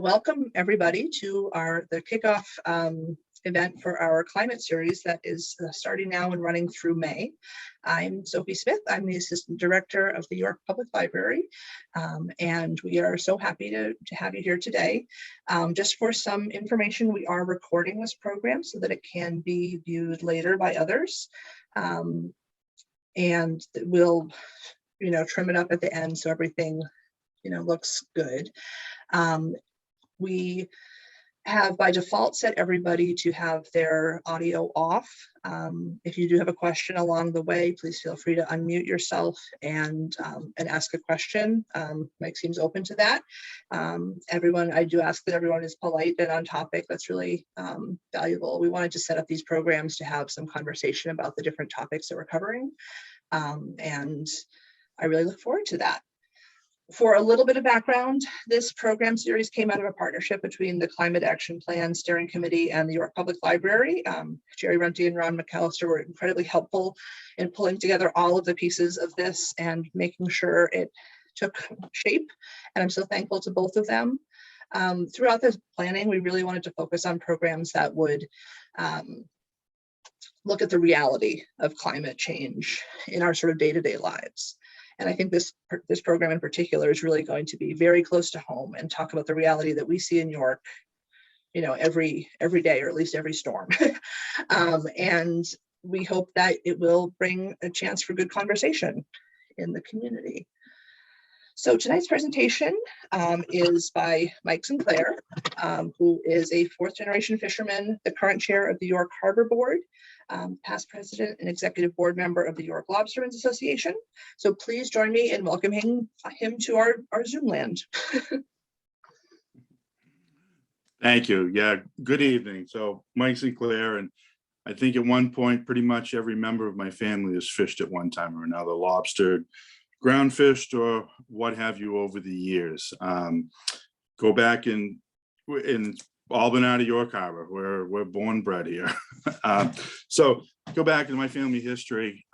Welcome everybody to the kickoff event for our climate series that is starting now and running through May. I'm Sophie Smith. I'm the Assistant Director of the York Public Library, and we are so happy to have you here today. Just for some information, we are recording this program so that it can be viewed later by others, and we'll trim it up at the end so everything looks good. We have by default set everybody to have their audio off. If you do have a question along the way, please feel free to unmute yourself and ask a question. Mike seems open to that. I do ask that everyone is polite and on topic. That's really valuable. We wanted to set up these programs to have some conversation about the different topics that we're covering. And I really look forward to that. For a little bit of background, this program series came out of a partnership between the Climate Action Plan Steering Committee and the York Public Library. Jerry Runty and Ron McAllister were incredibly helpful in pulling together all of the pieces of this and making sure it took shape. And I'm so thankful to both of them. Throughout this planning, we really wanted to focus on programs that would look at the reality of climate change in our sort of day-to-day lives. And I think this program in particular is really going to be very close to home and talk about the reality that we see in York, every day, or at least every storm. And we hope that it will bring a chance for good conversation in the community. So tonight's presentation is by Mike Sinclair, who is a fourth generation fisherman, the current chair of the York Harbor Board, past president and executive board member of the York Lobstermen Association. So please join me in welcoming him to our Zoom land. Thank you. Yeah, good evening. So Mike Sinclair, and I think at one point, pretty much every member of my family has fished at one time or another, lobstered, ground fished, or what have you over the years. Go back in all been out of York Harbor, where we're born and bred here. So go back into my family history.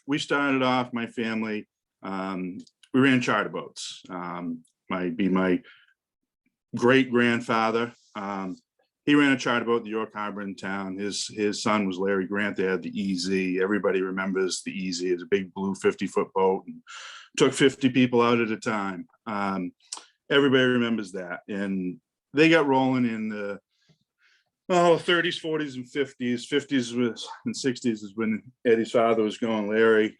We started off, my family, we ran charter boats. My great grandfather, he ran a charter boat in the York Harbor in town. His son was Larry Grant. They had the EZ. Everybody remembers the EZ. It's a big blue 50-foot boat and took 50 people out at a time. Everybody remembers that. And they got rolling in the 30s, 40s, and 50s. 50s and 60s is when Eddie's father was going. Larry,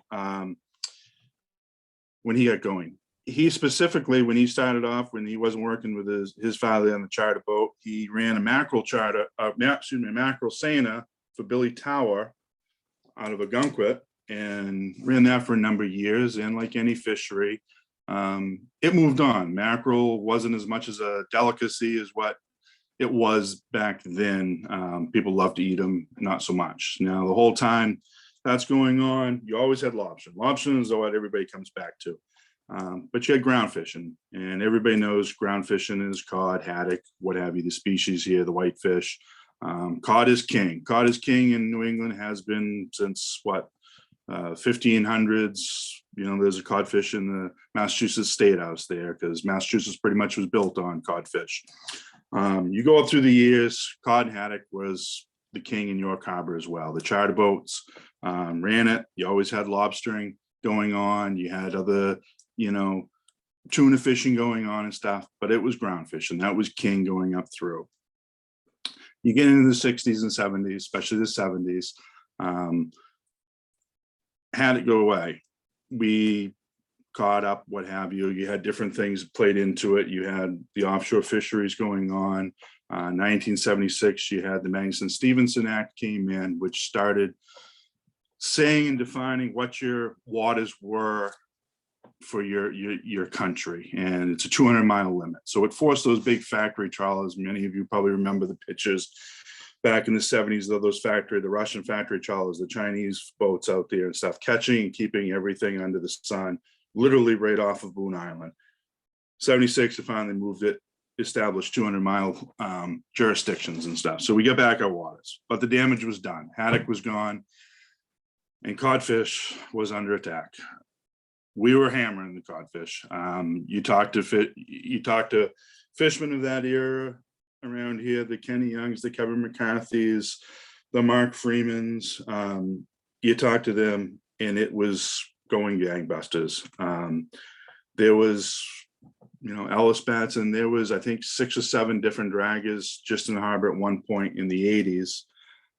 when he got going. He specifically, when he started off, when he wasn't working with his father on the charter boat, he ran a mackerel mackerel seiner for Billy Tower out of Ogunquit, and ran that for a number of years. And like any fishery, it moved on. Mackerel wasn't as much as a delicacy as what it was back then. People loved to eat them, not so much. Now, the whole time that's going on, you always had lobster. Lobster is what everybody comes back to. But you had ground fishing, and everybody knows ground fishing is cod, haddock, what have you, the species here, the whitefish. Cod is king. Cod is king in New England, has been since what, 1500s. There's a codfish in the Massachusetts State House there, because Massachusetts pretty much was built on codfish. You go up through the years, cod and haddock was the king in York Harbor as well. The charter boats ran it. You always had lobstering going on. You had other tuna fishing going on and stuff, but it was ground fishing. That was king going up through. You get into the 60s and 70s, especially the 70s, had it go away. We caught up, what have you. You had different things played into it. You had the offshore fisheries going on. 1976, you had the Magnuson-Stevenson Act came in, which started saying and defining what your waters were for your country, and it's a 200-mile limit. So it forced those big factory trawlers. Many of you probably remember the pictures back in the 70s of the Russian factory trawlers, the Chinese boats out there and stuff, catching and keeping everything under the sun, literally right off of Boone Island. 76, they finally moved it, established 200-mile jurisdictions and stuff. So we get back our waters, but the damage was done. Haddock was gone, and codfish was under attack. We were hammering the codfish. You talk to fishermen of that era around here, the Kenny Youngs, the Kevin McCarthy's, the Mark Freemans, you talk to them and it was going gangbusters. There was, Ellis Batson, there was, I think, 6 or 7 different draggers just in the harbor at one point in the 80s.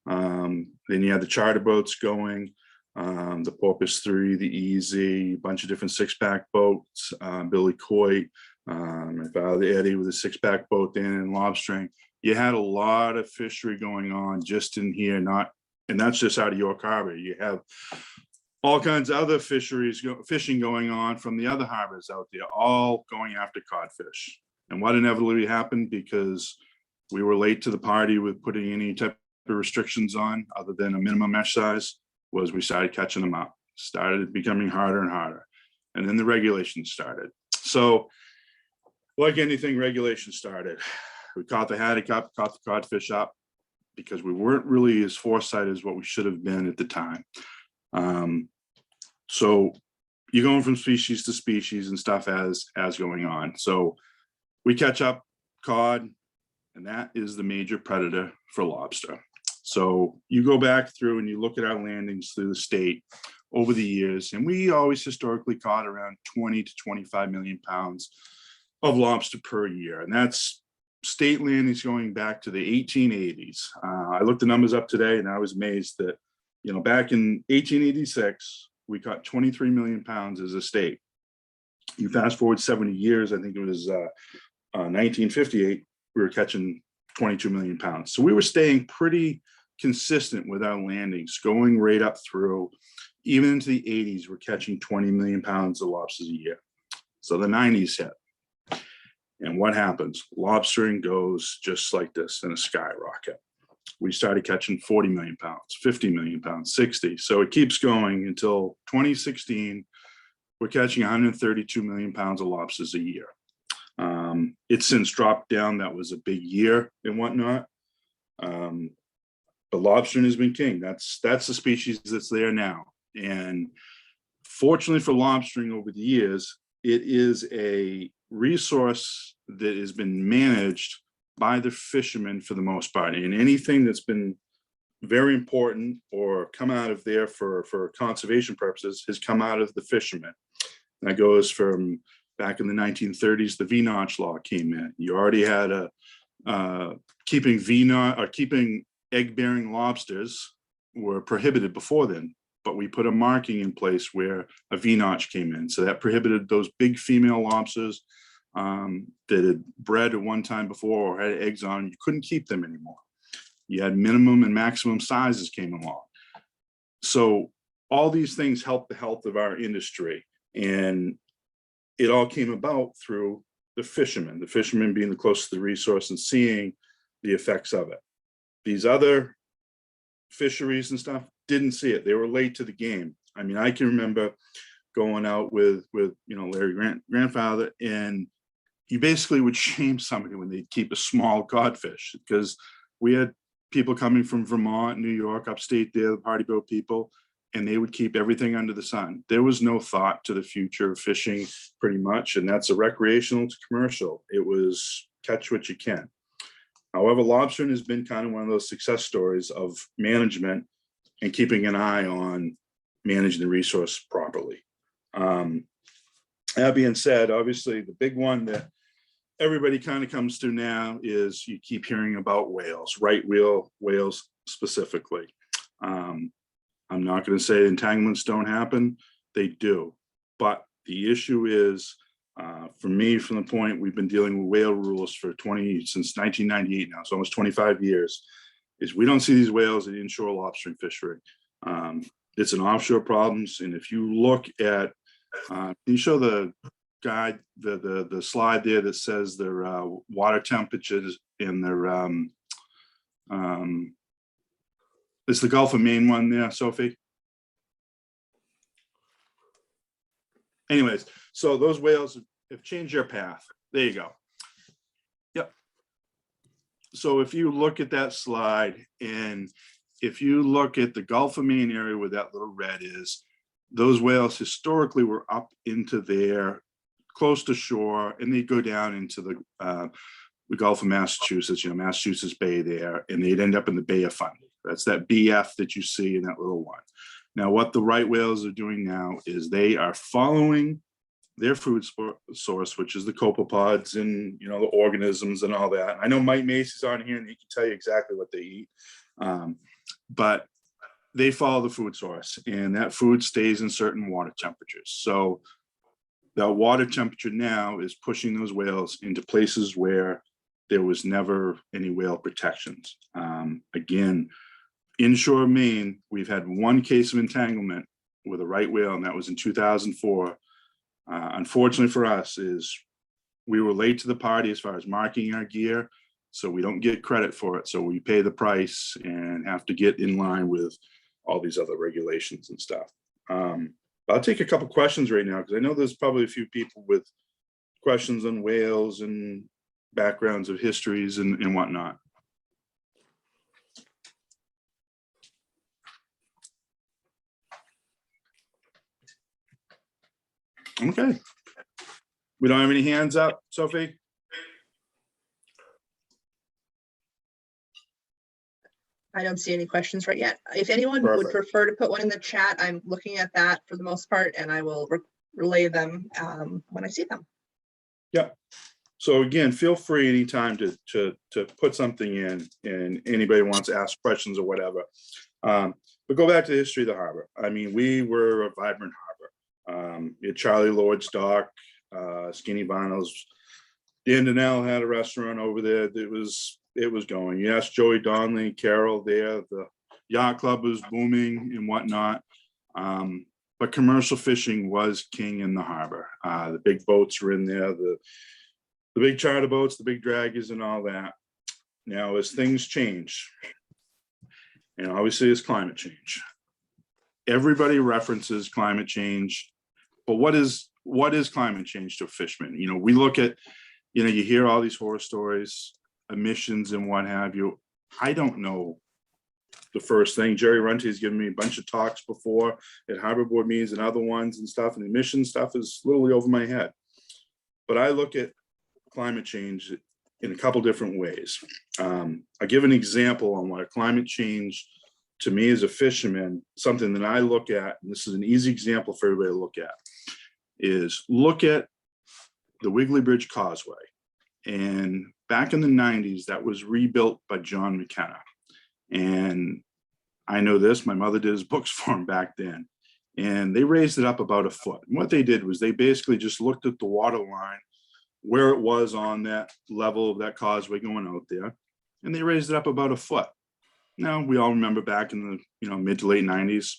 Then you had the charter boats going, the Porpoise 3, the Easy, a bunch of different 6-pack boats, Billy Coit, my father Eddie with a 6-pack boat then in Lobstering. You had a lot of fishery going on just in here, and that's just out of York Harbor. You have all kinds of other fishing going on from the other harbors out there, all going after codfish. And what inevitably happened, because we were late to the party with putting any type of restrictions on other than a minimum mesh size, was we started catching them up. Started becoming harder and harder. And then the regulations started. So like anything, regulation started. We caught the haddock up, caught the codfish up, because we weren't really as foresight as what we should have been at the time. So you're going from species to species and stuff as going on. So we catch up cod, and that is the major predator for lobster. So you go back through and you look at our landings through the state over the years, and we always historically caught around 20 to 25 million pounds of lobster per year. And that's state landings going back to the 1880s. I looked the numbers up today and I was amazed that, back in 1886, we caught 23 million pounds as a state. You fast forward 70 years, I think it was 1958, we were catching 22 million pounds. So we were staying pretty consistent with our landings, going right up through, even into the 80s, we're catching 20 million pounds of lobsters a year. So the 90s hit. And what happens? Lobstering goes just like this in a skyrocket. We started catching 40 million pounds, 50 million pounds, 60. So it keeps going until 2016. We're catching 132 million pounds of lobsters a year. It's since dropped down. That was a big year and whatnot. But lobstering has been king. That's the species that's there now. And fortunately for lobstering over the years, it is a resource that has been managed by the fishermen for the most part. And anything that's been very important or come out of there for conservation purposes has come out of the fishermen. And that goes from back in the 1930s, the V-notch law came in. You already had keeping V-notch or keeping egg-bearing lobsters were prohibited before then, but we put a marking in place where a V-notch came in. So that prohibited those big female lobsters that had bred at one time before or had eggs on. You couldn't keep them anymore. You had minimum and maximum sizes came along. So all these things help the health of our industry. And it all came about through the fishermen being the closest to the resource and seeing the effects of it. These other fisheries and stuff didn't see it. They were late to the game. I mean, I can remember going out with Larry grandfather, and you basically would shame somebody when they'd keep a small codfish, because we had people coming from Vermont, New York, upstate there, the party boat people, and they would keep everything under the sun. There was no thought to the future of fishing pretty much. And that's a recreational to commercial. It was catch what you can. However, lobstering has been kind of one of those success stories of management and keeping an eye on managing the resource properly. That being said, obviously the big one that everybody kind of comes to now is you keep hearing about whales, right whale whales specifically. I'm not going to say entanglements don't happen. They do. But the issue is, for me, from the point we've been dealing with whale rules since 1998 now, so almost 25 years, is we don't see these whales in inshore lobstering fishery. It's an offshore problems. And if you look at, can you show the guide, the slide there that says their water temperatures in their, it's the Gulf of Maine one there, Sophie? Anyways, so those whales have changed their path. There you go. Yep. So if you look at that slide, and if you look at the Gulf of Maine area where that little red is, those whales historically were up into their close to shore, and they'd go down into the Gulf of Massachusetts, Massachusetts Bay there, and they'd end up in the Bay of Fundy. That's that BF that you see in that little one. Now, what the right whales are doing now is they are following their food source, which is the copepods and, the organisms and all that. I know Mike Macy's on here and he can tell you exactly what they eat. But they follow the food source, and that food stays in certain water temperatures. So the water temperature now is pushing those whales into places where there was never any whale protections. Again, inshore Maine, we've had one case of entanglement with a right whale, and that was in 2004. Unfortunately for us, is we were late to the party as far as marking our gear, so we don't get credit for it. So we pay the price and have to get in line with all these other regulations and stuff. I'll take a couple questions right now, because I know there's probably a few people with questions on whales and backgrounds of histories and whatnot. Okay. We don't have any hands up, Sophie? I don't see any questions right yet. If anyone would Perfect. prefer to put one in the chat, I'm looking at that for the most part, and I will relay them when I see them. Yeah. So again, feel free anytime to put something in, and anybody wants to ask questions or whatever. But go back to the history of the harbor. I mean, we were a vibrant harbor. You had Charlie Lord's dock, Skinny Vinyls. Dan Donnell had a restaurant over there. It was going. You asked Joey Donnelly, Carol there, the yacht club was booming and whatnot. But commercial fishing was king in the harbor. The big boats were in there, the big charter boats, the big draggers and all that. Now, as things change, and obviously it's climate change. Everybody references climate change, but what is climate change to a fisherman? We look at, you hear all these horror stories, emissions and what have you. I don't know the first thing. Jerry Runty has given me a bunch of talks before at harbor board meetings and other ones and stuff, and emission stuff is literally over my head. But I look at climate change in a couple different ways. I'll give an example on what climate change to me as a fisherman, something that I look at, and this is an easy example for everybody to look at, is look at the Wiggly Bridge Causeway. And back in the 90s, that was rebuilt by John McKenna. And I know this, my mother did his books for him back then. And they raised it up about a foot. And what they did was they basically just looked at the water line, where it was on that level of that causeway going out there, and they raised it up about a foot. Now, we all remember back in the mid to late 90s,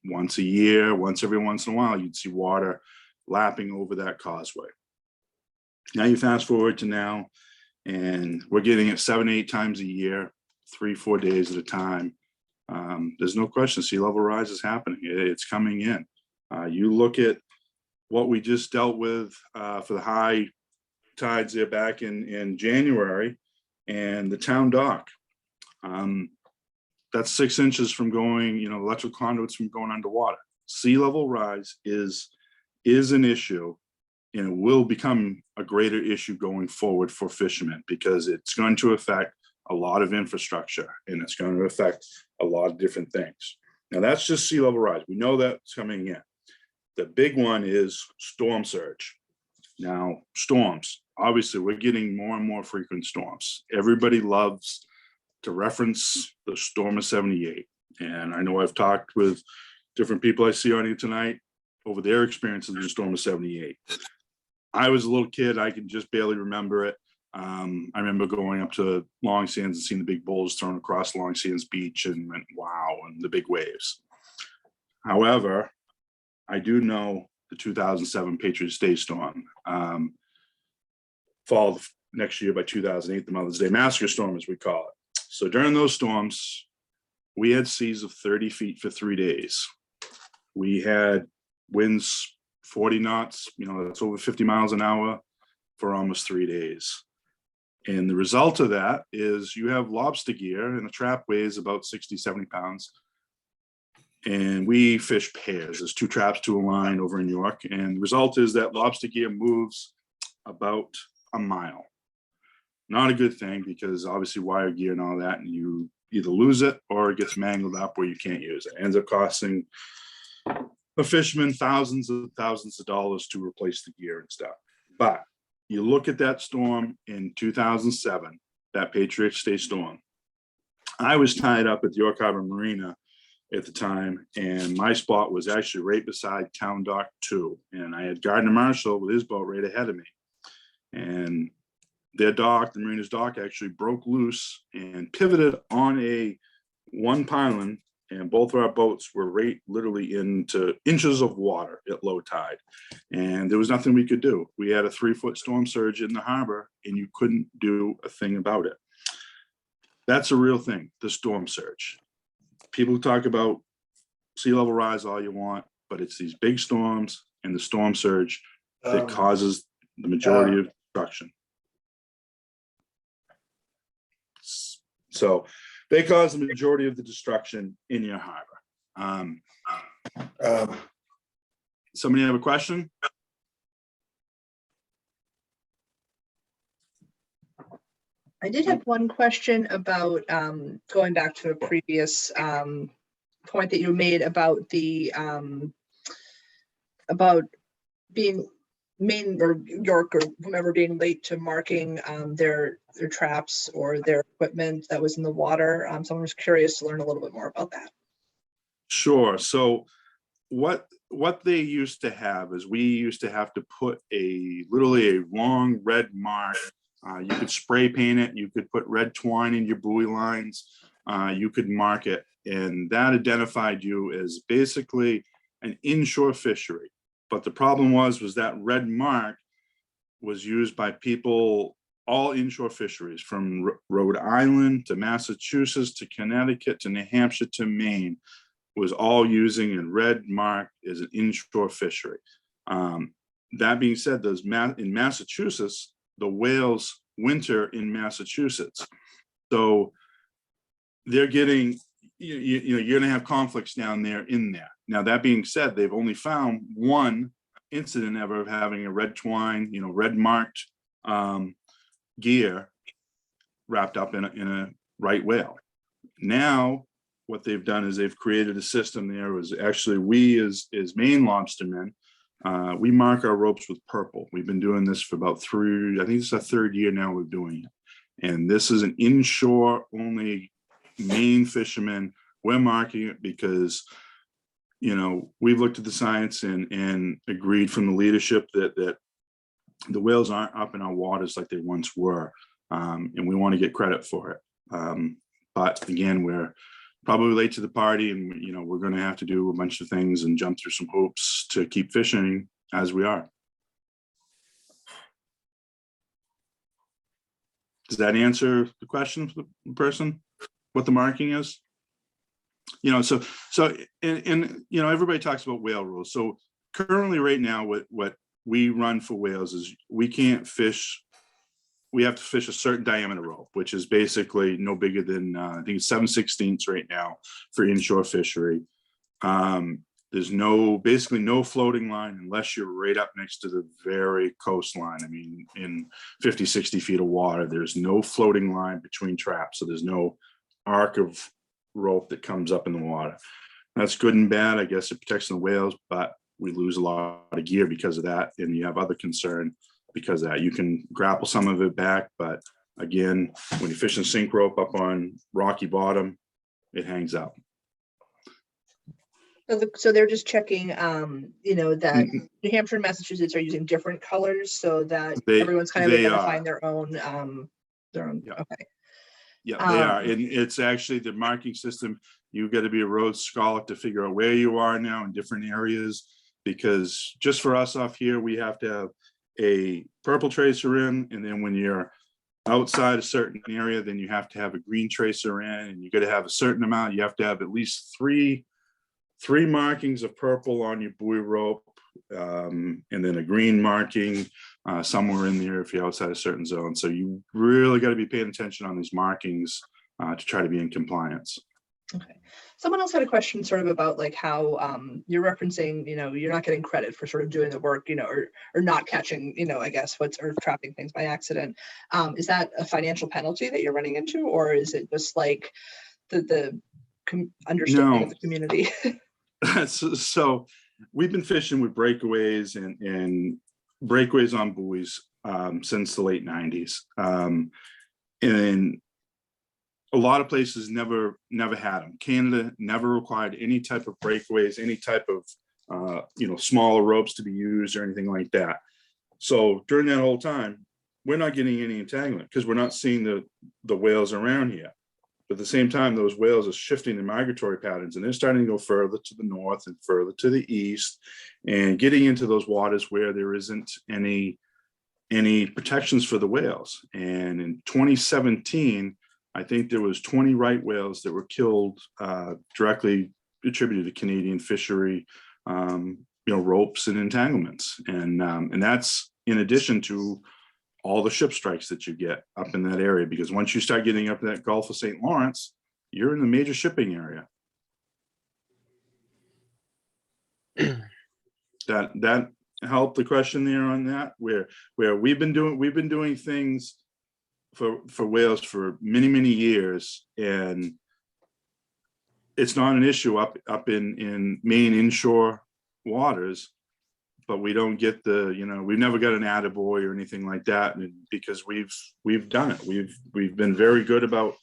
once a year, once every once in a while, you'd see water lapping over that causeway. Now you fast forward to now, and we're getting it 7-8 times a year, 3-4 days at a time. There's no question sea level rise is happening. It's coming in. You look at what we just dealt with for the high tides there back in January, and the town dock. That's 6 inches from going, electrical conduits from going underwater. Sea level rise is an issue, and it will become a greater issue going forward for fishermen, because it's going to affect a lot of infrastructure, and it's going to affect a lot of different things. Now, that's just sea level rise. We know that's coming in. The big one is storm surge. Now, storms, obviously, we're getting more and more frequent storms. Everybody loves to reference the storm of 78. And I know I've talked with different people I see on here tonight over their experiences in the storm of 78. I was a little kid, I can just barely remember it. I remember going up to Long Sands and seeing the big boulders thrown across Long Sands Beach and went, wow, and the big waves. However, I do know the 2007 Patriots Day Storm, followed next year by 2008, the Mother's Day Massacre Storm, as we call it. So during those storms, we had seas of 30 feet for 3 days. We had winds 40 knots, that's over 50 miles an hour for almost 3 days. And the result of that is you have lobster gear, and a trap weighs about 60, 70 pounds. And we fish pairs. There's 2 traps to a line over in York. And the result is that lobster gear moves about a mile. Not a good thing, because obviously wire gear and all that, and you either lose it or it gets mangled up where you can't use it. It ends up costing a fisherman thousands of dollars to replace the gear and stuff. But you look at that storm in 2007, that Patriots Day Storm. I was tied up at the York Harbor Marina at the time, and my spot was actually right beside Town Dock 2. And I had Gardner Marshall with his boat right ahead of me. And their dock, the marina's dock, actually broke loose and pivoted on one pylon, and both of our boats were right literally into inches of water at low tide. And there was nothing we could do. We had a 3-foot storm surge in the harbor, and you couldn't do a thing about it. That's a real thing, the storm surge. People talk about sea level rise all you want, but it's these big storms and the storm surge that causes the majority of destruction. So they cause the majority of the destruction in your harbor. Somebody have a question? I did have one question about going back to a previous point that you made about the about being Maine or York or whomever being late to marking their traps or their equipment that was in the water. Someone was curious to learn a little bit more about that. Sure. So what they used to have is we used to have to put literally a long red mark. You could spray paint it. You could put red twine in your buoy lines. You could mark it, and that identified you as basically an inshore fishery. But the problem was that red mark was used by people, all inshore fisheries, from Rhode Island to Massachusetts to Connecticut to New Hampshire to Maine, was all using a red mark as an inshore fishery. That being said, in Massachusetts, the whales winter in Massachusetts. So they're getting, you're going to have conflicts down there in there. Now, that being said, they've only found one incident ever of having a red twine, red marked gear wrapped up in a right whale. Now, what they've done is they've created a system there. Was actually, we as Maine lobstermen, we mark our ropes with purple. We've been doing this for about I think it's our 3rd year now we're doing it. And this is an inshore only Maine fishermen. We're marking it because, we've looked at the science and agreed from the leadership that the whales aren't up in our waters like they once were. And we want to get credit for it. But again, we're probably late to the party, and we're going to have to do a bunch of things and jump through some hoops to keep fishing as we are. Does that answer the question for the person, what the marking is? So everybody talks about whale rules. So currently right now, what we run for whales is we can't fish. We have to fish a certain diameter rope, which is basically no bigger than, I think it's 7/16 right now for inshore fishery. There's basically no floating line unless you're right up next to the very coastline. I mean, in 50, 60 feet of water, there's no floating line between traps. So there's no arc of rope that comes up in the water. That's good and bad. I guess it protects the whales, but we lose a lot of gear because of that. And you have other concern because of that. You can grapple some of it back, but again, when you fish and sink rope up on rocky bottom, it hangs out. So they're just checking, that New Hampshire and Massachusetts are using different colors so that everyone's kind of identifying their own. Yeah. Okay. Yeah, they are. And it's actually the marking system. You've got to be a Rhodes Scholar to figure out where you are now in different areas, because just for us off here, we have to have a purple tracer in. And then when you're outside a certain area, then you have to have a green tracer in, and you got to have a certain amount. You have to have at least three markings of purple on your buoy rope, and then a green marking somewhere in there if you're outside a certain zone. So you really got to be paying attention on these markings to try to be in compliance. Okay. Someone else had a question sort of about like how you're referencing, you're not getting credit for sort of doing the work, or not catching, I guess or trapping things by accident. Is that a financial penalty that you're running into, or is it just like the understanding of the community? So we've been fishing with breakaways and breakaways on buoys since the late 90s. And a lot of places never had them. Canada never required any type of breakaways, any type of smaller ropes to be used or anything like that. So during that whole time, we're not getting any entanglement because we're not seeing the whales around here. But at the same time, those whales are shifting their migratory patterns, and they're starting to go further to the north and further to the east, and getting into those waters where there isn't any protections for the whales. And in 2017, I think there was 20 right whales that were killed, directly attributed to Canadian fishery, ropes and entanglements, and that's in addition to all the ship strikes that you get up in that area, because once you start getting up in that Gulf of St. Lawrence, you're in the major shipping area. That helped the question there on that, where we've been doing things for whales for many years, and it's not an issue up in Maine inshore waters. But we don't get we've never got an attaboy or anything like that, because we've done it. We've been very good about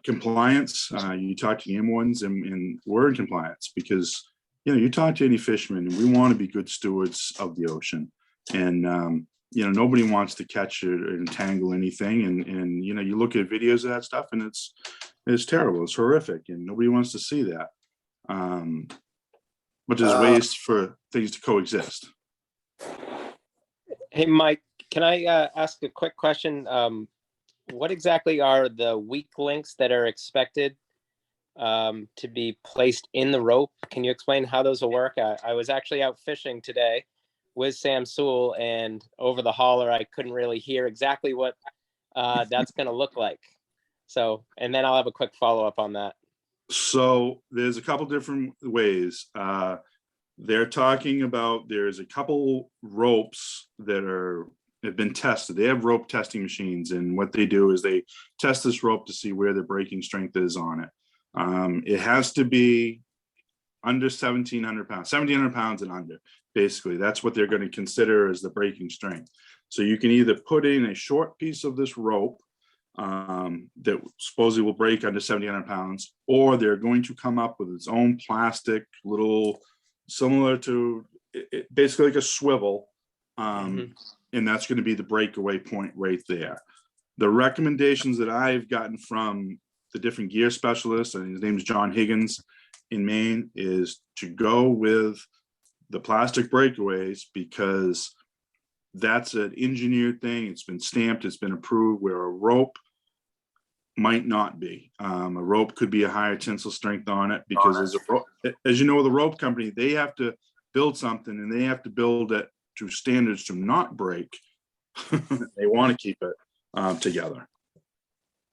compliance. You talk to the M1s and we're in compliance, because you talk to any fisherman, and we want to be good stewards of the ocean. And nobody wants to catch or entangle anything. And you look at videos of that stuff, and it's terrible. It's horrific, and nobody wants to see that. But there's ways for things to coexist. Hey, Mike, can I ask a quick question? What exactly are the weak links that are expected to be placed in the rope? Can you explain how those will work? I was actually out fishing today with Sam Sewell, and over the hauler, I couldn't really hear exactly what that's going to look like. So, and then I'll have a quick follow-up on that. So there's a couple different ways. They're talking about, there's a couple ropes that have been tested. They have rope testing machines, and what they do is they test this rope to see where the breaking strength is on it. It has to be under 1,700 pounds, 1,700 pounds and under. Basically, that's what they're going to consider as the breaking strength. So you can either put in a short piece of this rope that supposedly will break under 1,700 pounds, or they're going to come up with its own plastic little, similar to basically like a swivel, and that's going to be the breakaway point right there. The recommendations that I've gotten from the different gear specialists, and his name is John Higgins in Maine, is to go with the plastic breakaways, because that's an engineered thing. It's been stamped, it's been approved, where a rope might not be. A rope could be a higher tensile strength on it, because as you know, the rope company, they have to build something, and they have to build it to standards to not break. They want to keep it together.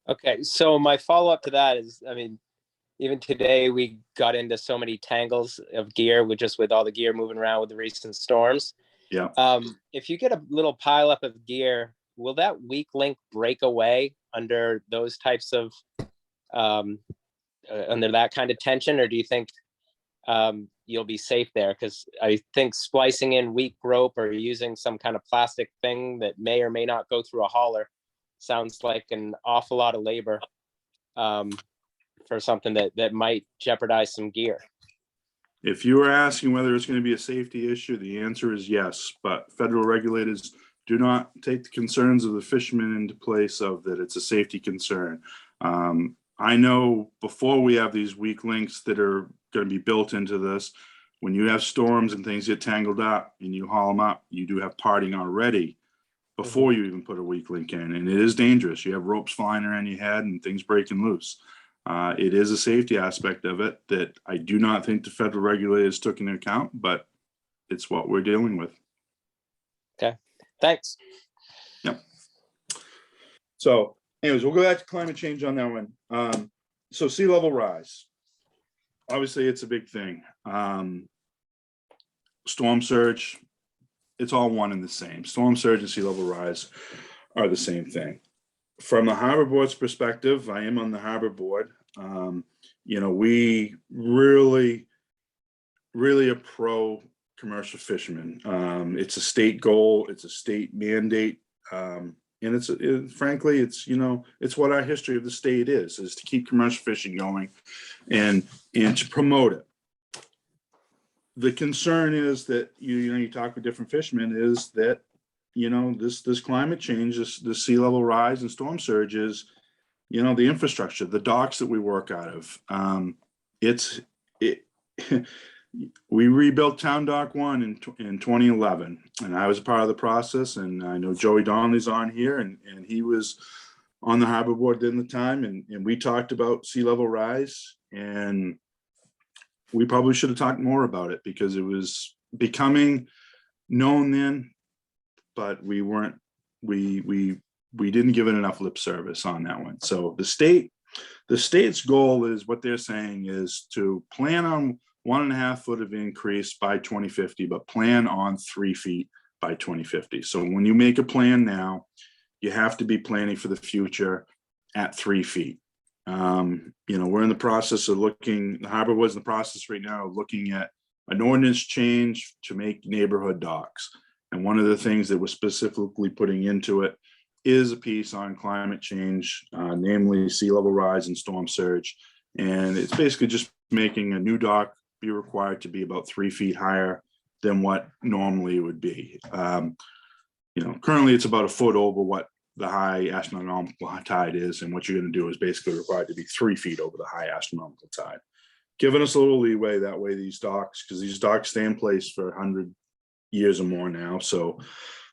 Okay, so my follow-up to that is, even today we got into so many tangles of gear with all the gear moving around with the recent storms. Yeah. If you get a little pile up of gear, will that weak link break away under those types of under that kind of tension, or do you think you'll be safe there? Because I think splicing in weak rope or using some kind of plastic thing that may or may not go through a hauler sounds like an awful lot of labor for something that might jeopardize some gear. If you were asking whether it's going to be a safety issue, the answer is yes, but federal regulators do not take the concerns of the fishermen into place of that it's a safety concern. I know before we have these weak links that are going to be built into this, when you have storms and things get tangled up and you haul them up, you do have parting already before you even put a weak link in, and it is dangerous. You have ropes flying around your head and things breaking loose. It is a safety aspect of it that I do not think the federal regulators took into account, but it's what we're dealing with. Okay, thanks. Yep. So anyways, we'll go back to climate change on that one. So sea level rise. obviously it's a big thing. Storm surge, it's all one and the same. Storm surge and sea level rise are the same thing. From the harbor board's perspective, I am on the harbor board. We really are pro commercial fishermen. It's a state goal, it's a state mandate. And frankly, it's what our history of the state is to keep commercial fishing going and to promote it. The concern is that, you talk with different fishermen, is that, this climate change, the sea level rise and storm surges, the infrastructure, the docks that we work out of. We rebuilt Town Dock 1 in 2011, and I was a part of the process, and I know Joey Donnelly's on here, and he was on the harbor board then the time, and we talked about sea level rise, and we probably should have talked more about it because it was becoming known then, but we didn't give it enough lip service on that one. So the state's goal is, what they're saying is to plan on 1.5 foot of increase by 2050, but plan on 3 feet by 2050. So when you make a plan now, you have to be planning for the future at 3 feet. We're in the process of the harbor was in the process right now of looking at an ordinance change to make neighborhood docks. And one of the things that we're specifically putting into it is a piece on climate change, namely sea level rise and storm surge. And it's basically just making a new dock be required to be about 3 feet higher than what normally it would be. Currently it's about 1 foot over what the high astronomical tide is, and what you're going to do is basically required to be 3 feet over the high astronomical tide, giving us a little leeway. That way these docks stay in place for 100 years or more now. So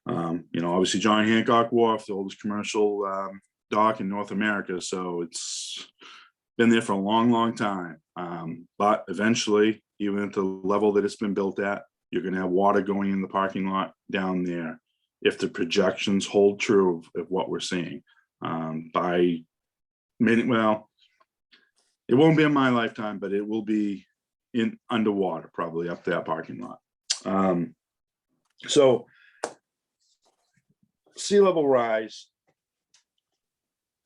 obviously John Hancock Wharf, the oldest commercial dock in North America, so it's been there for a long time. But eventually, even at the level that it's been built at, you're going to have water going in the parking lot down there if the projections hold true of what we're seeing. It won't be in my lifetime, but it will be in underwater, probably up that parking lot. So sea level rise,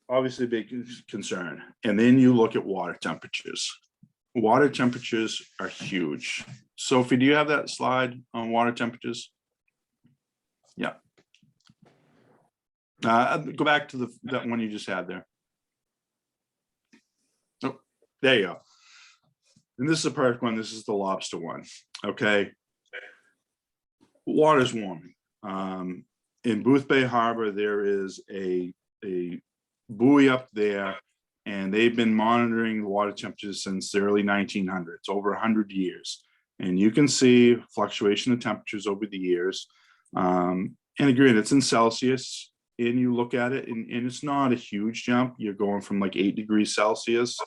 obviously a big concern. And then you look at water temperatures. Water temperatures are huge. Sophie, do you have that slide on water temperatures? Yeah. Go back to that one you just had there. Oh, there you go. And this is a perfect one. This is the lobster one. Okay. Water's warming. In Booth Bay Harbor, there is a buoy up there, and they've been monitoring the water temperatures since the early 1900s, over 100 years. And you can see fluctuation of temperatures over the years. And again, it's in Celsius, and you look at it, and it's not a huge jump. You're going from like 8 degrees Celsius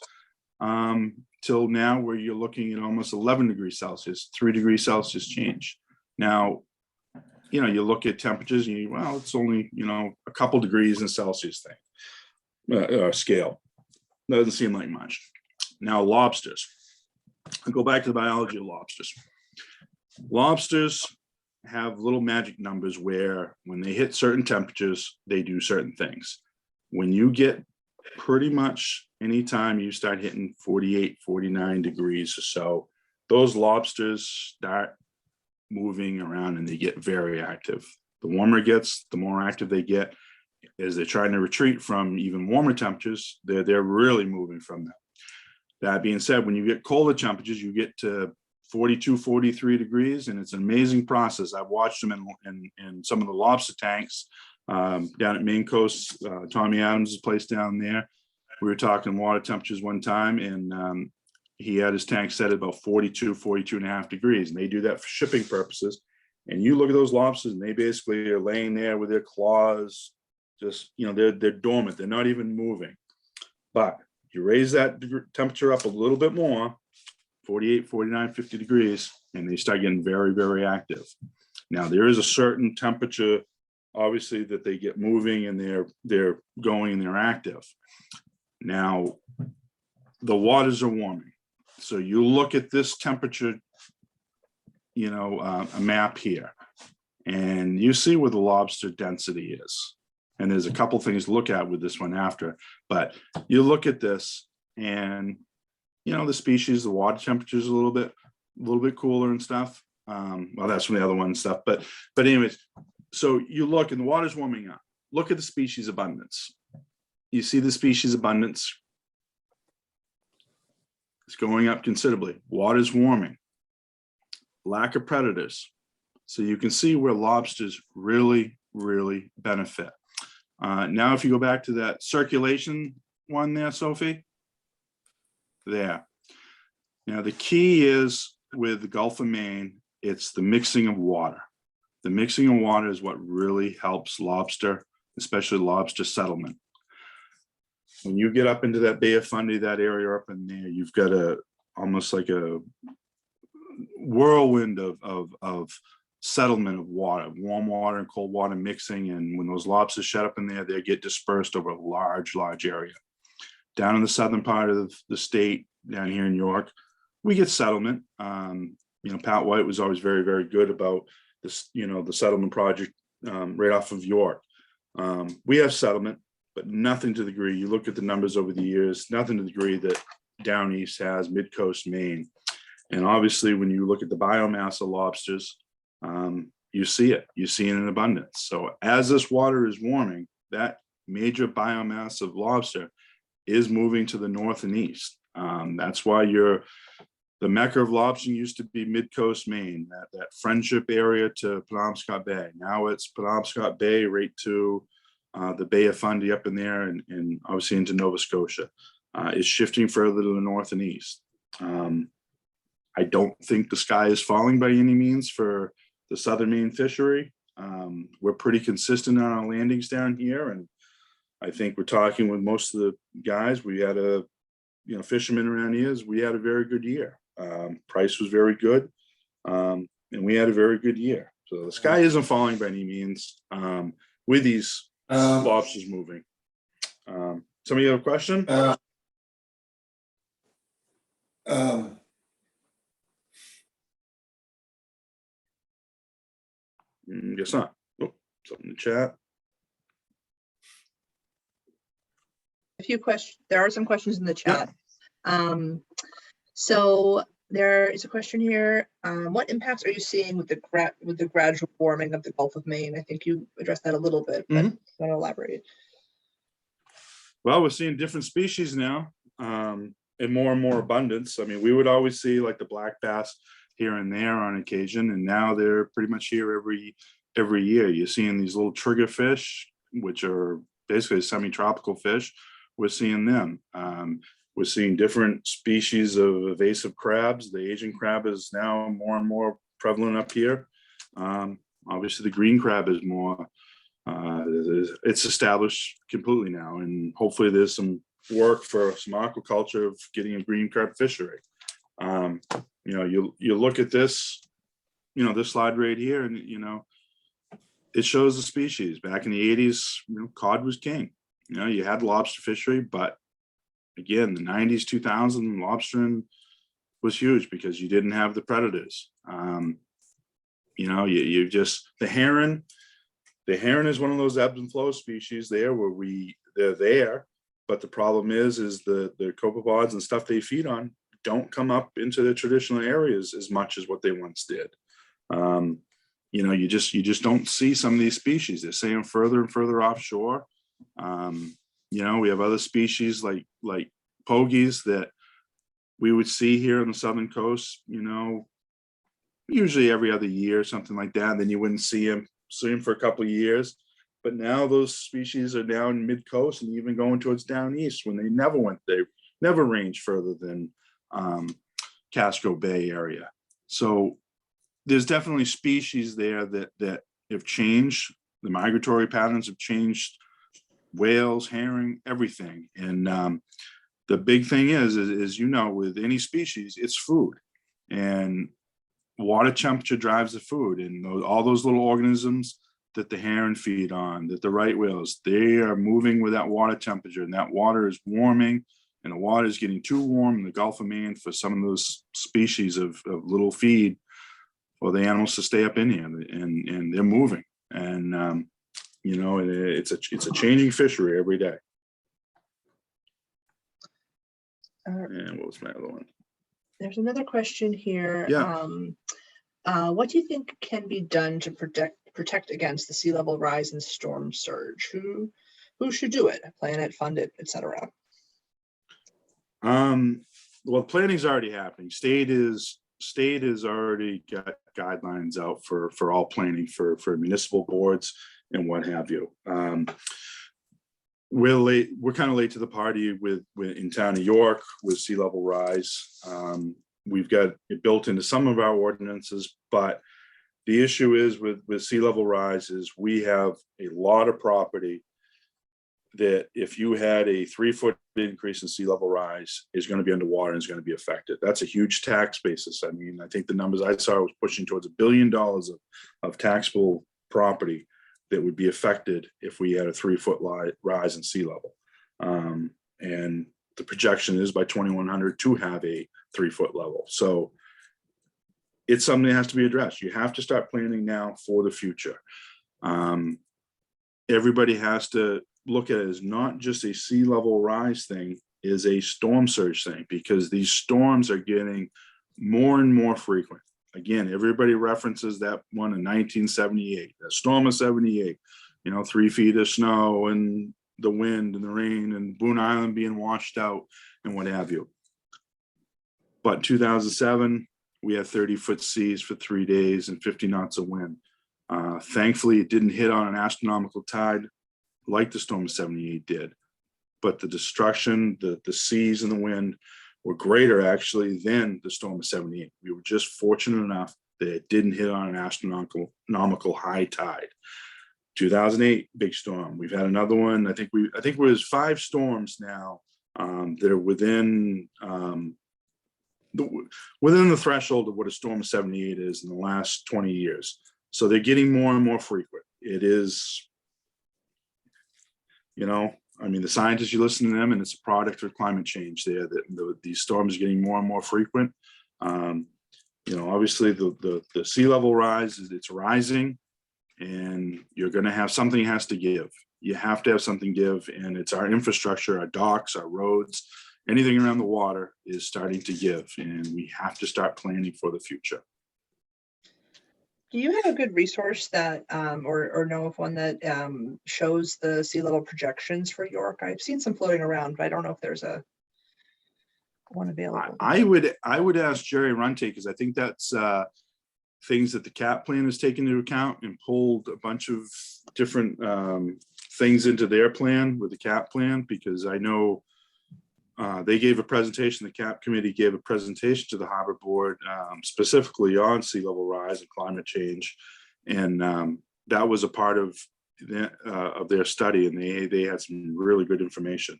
till now, where you're looking at almost 11 degrees Celsius, 3 degrees Celsius change. Now, you look at temperatures and it's only, a couple degrees in Celsius scale. Doesn't seem like much. Now, lobsters. I'll go back to the biology of lobsters. Lobsters have little magic numbers where when they hit certain temperatures, they do certain things. When you get pretty much anytime you start hitting 48, 49 degrees or so, those lobsters start moving around and they get very active. The warmer it gets, the more active they get. As they're trying to retreat from even warmer temperatures, they're really moving from them. That being said, when you get colder temperatures, you get to 42, 43 degrees, and it's an amazing process. I've watched them in some of the lobster tanks down at Maine Coast, Tommy Adams' place down there. We were talking water temperatures one time, and he had his tank set at about 42, 42 and a half degrees. And they do that for shipping purposes. And you look at those lobsters, and they basically are laying there with their claws, just, they're dormant. They're not even moving. But you raise that temperature up a little bit more, 48, 49, 50 degrees, and they start getting very, very active. Now, there is a certain temperature, obviously, that they get moving and they're going and they're active. Now, the waters are warming. So you look at this temperature, a map here, and you see where the lobster density is. And there's a couple things to look at with this one after, but you look at this and, the species, the water temperature is a little bit cooler and stuff. Well, that's from the other one and stuff, but anyways, so you look and the water's warming up. Look at the species abundance. You see the species abundance. It's going up considerably. Water's warming. Lack of predators. So you can see where lobsters really, really benefit. Now, if you go back to that circulation one there, Sophie, there. Now, the key is with the Gulf of Maine, it's the mixing of water. The mixing of water is what really helps lobster, especially lobster settlement. When you get up into that Bay of Fundy, that area up in there, you've got almost like a whirlwind of settlement of water, warm water and cold water mixing. And when those lobsters shut up in there, they get dispersed over a large area. Down in the southern part of the state, down here in York, we get settlement. Pat White was always very, very good about this, the settlement project right off of York. We have settlement, but nothing to the degree, you look at the numbers over the years, nothing to the degree that down east has, mid-coast Maine. And obviously, when you look at the biomass of lobsters, you see it in abundance. So as this water is warming, that major biomass of lobster is moving to the north and east. That's why the mecca of lobstering used to be mid-coast Maine, that Friendship area to Penobscot Bay. Now it's Penobscot Bay right to the Bay of Fundy up in there, and obviously into Nova Scotia. It's shifting further to the north and east. I don't think the sky is falling by any means for the southern Maine fishery. We're pretty consistent on our landings down here, and I think we're talking with most of the guys. We had fishermen around here. We had a very good year. Price was very good, and we had a very good year. So the sky isn't falling by any means with these lobsters moving. Somebody have a question? Guess not. Oh, something in the chat. A few questions. There are some questions in the chat. So there is a question here. What impacts are you seeing with the gradual warming of the Gulf of Maine? I think you addressed that a little bit, but want to elaborate? Well, we're seeing different species now, and more abundance. I mean, we would always see like the black bass here and there on occasion, and now they're pretty much here every year. You're seeing these little triggerfish, which are basically semi-tropical fish. We're seeing them. We're seeing different species of invasive crabs. The Asian crab is now more and more prevalent up here. Obviously, the green crab is more. It's established completely now, and hopefully, there's some work for some aquaculture of getting a green crab fishery. You look at this, this slide right here, and it shows the species. Back in the 80s, cod was king. You had lobster fishery, but again, the 90s, 2000, lobstering was huge because you didn't have the predators. You just, the heron is one of those ebbs and flow species there where they're there, but the problem is the copepods and stuff they feed on don't come up into the traditional areas as much as what they once did. You just don't see some of these species. They're staying further and further offshore. We have other species like pogies that we would see here on the southern coast, usually every other year, something like that. And then you wouldn't see them for a couple of years. But now those species are down mid coast and even going towards down east when they never ranged further than Casco Bay area. So there's definitely species there that have changed. The migratory patterns have changed. Whales, herring, everything. And the big thing is with any species, it's food, and water temperature drives the food. And all those little organisms that the heron feed on, that the right whales, they are moving with that water temperature, and that water is warming and the water is getting too warm in the Gulf of Maine for some of those species of little feed for the animals to stay up in here, and they're moving. And you know, it's a changing fishery every day. And what was my other one? There's another question here. Yeah. What do you think can be done to protect against the sea level rise and storm surge? Who should do it? Plan it, fund it, etc. Well, planning's already happening. State has already got guidelines out for all planning for municipal boards and what have you. We're kind of late to the party with in town of York with sea level rise. We've got it built into some of our ordinances, but the issue is with sea level rise is we have a lot of property that if you had a 3-foot increase in sea level rise is going to be underwater and is going to be affected. That's a huge tax basis. I mean, I think the numbers I saw was pushing towards $1 billion of taxable property that would be affected if we had a 3-foot rise in sea level. And the projection is by 2100 to have a 3-foot level. So it's something that has to be addressed. You have to start planning now for the future. Everybody has to look at it as not just a sea level rise thing, is a storm surge thing, because these storms are getting more and more frequent. Again, everybody references that one in 1978, the storm of 78, 3 feet of snow and the wind and the rain and Boone Island being washed out and what have you. But in 2007, we had 30-foot seas for 3 days and 50 knots of wind. Thankfully, it didn't hit on an astronomical tide like the storm of 78 did. But the destruction, the seas and the wind were greater actually than the storm of 78. We were just fortunate enough that it didn't hit on an astronomical high tide. 2008 big storm. We've had another one. I think there's 5 storms now that are within the threshold of what a storm of 78 is in the last 20 years. So they're getting more and more frequent. It is, I mean, the scientists, you listen to them, and it's a product of climate change there, that these storms are getting more and more frequent. Obviously the sea level rise, it's rising, and you're going to have something has to give. You have to have something give, and it's our infrastructure, our docks, our roads, anything around the water is starting to give, and we have to start planning for the future. Do you have a good resource that, or know of one that shows the sea level projections for York? I've seen some floating around, but I don't know if there's one available. I would ask Jerry Runte, because I think that's things that the CAP plan has taken into account and pulled a bunch of different things into their plan with the CAP plan, because I know they gave a presentation, the CAP committee gave a presentation to the Harbor Board specifically on sea level rise and climate change. And that was a part of their study, and they had some really good information.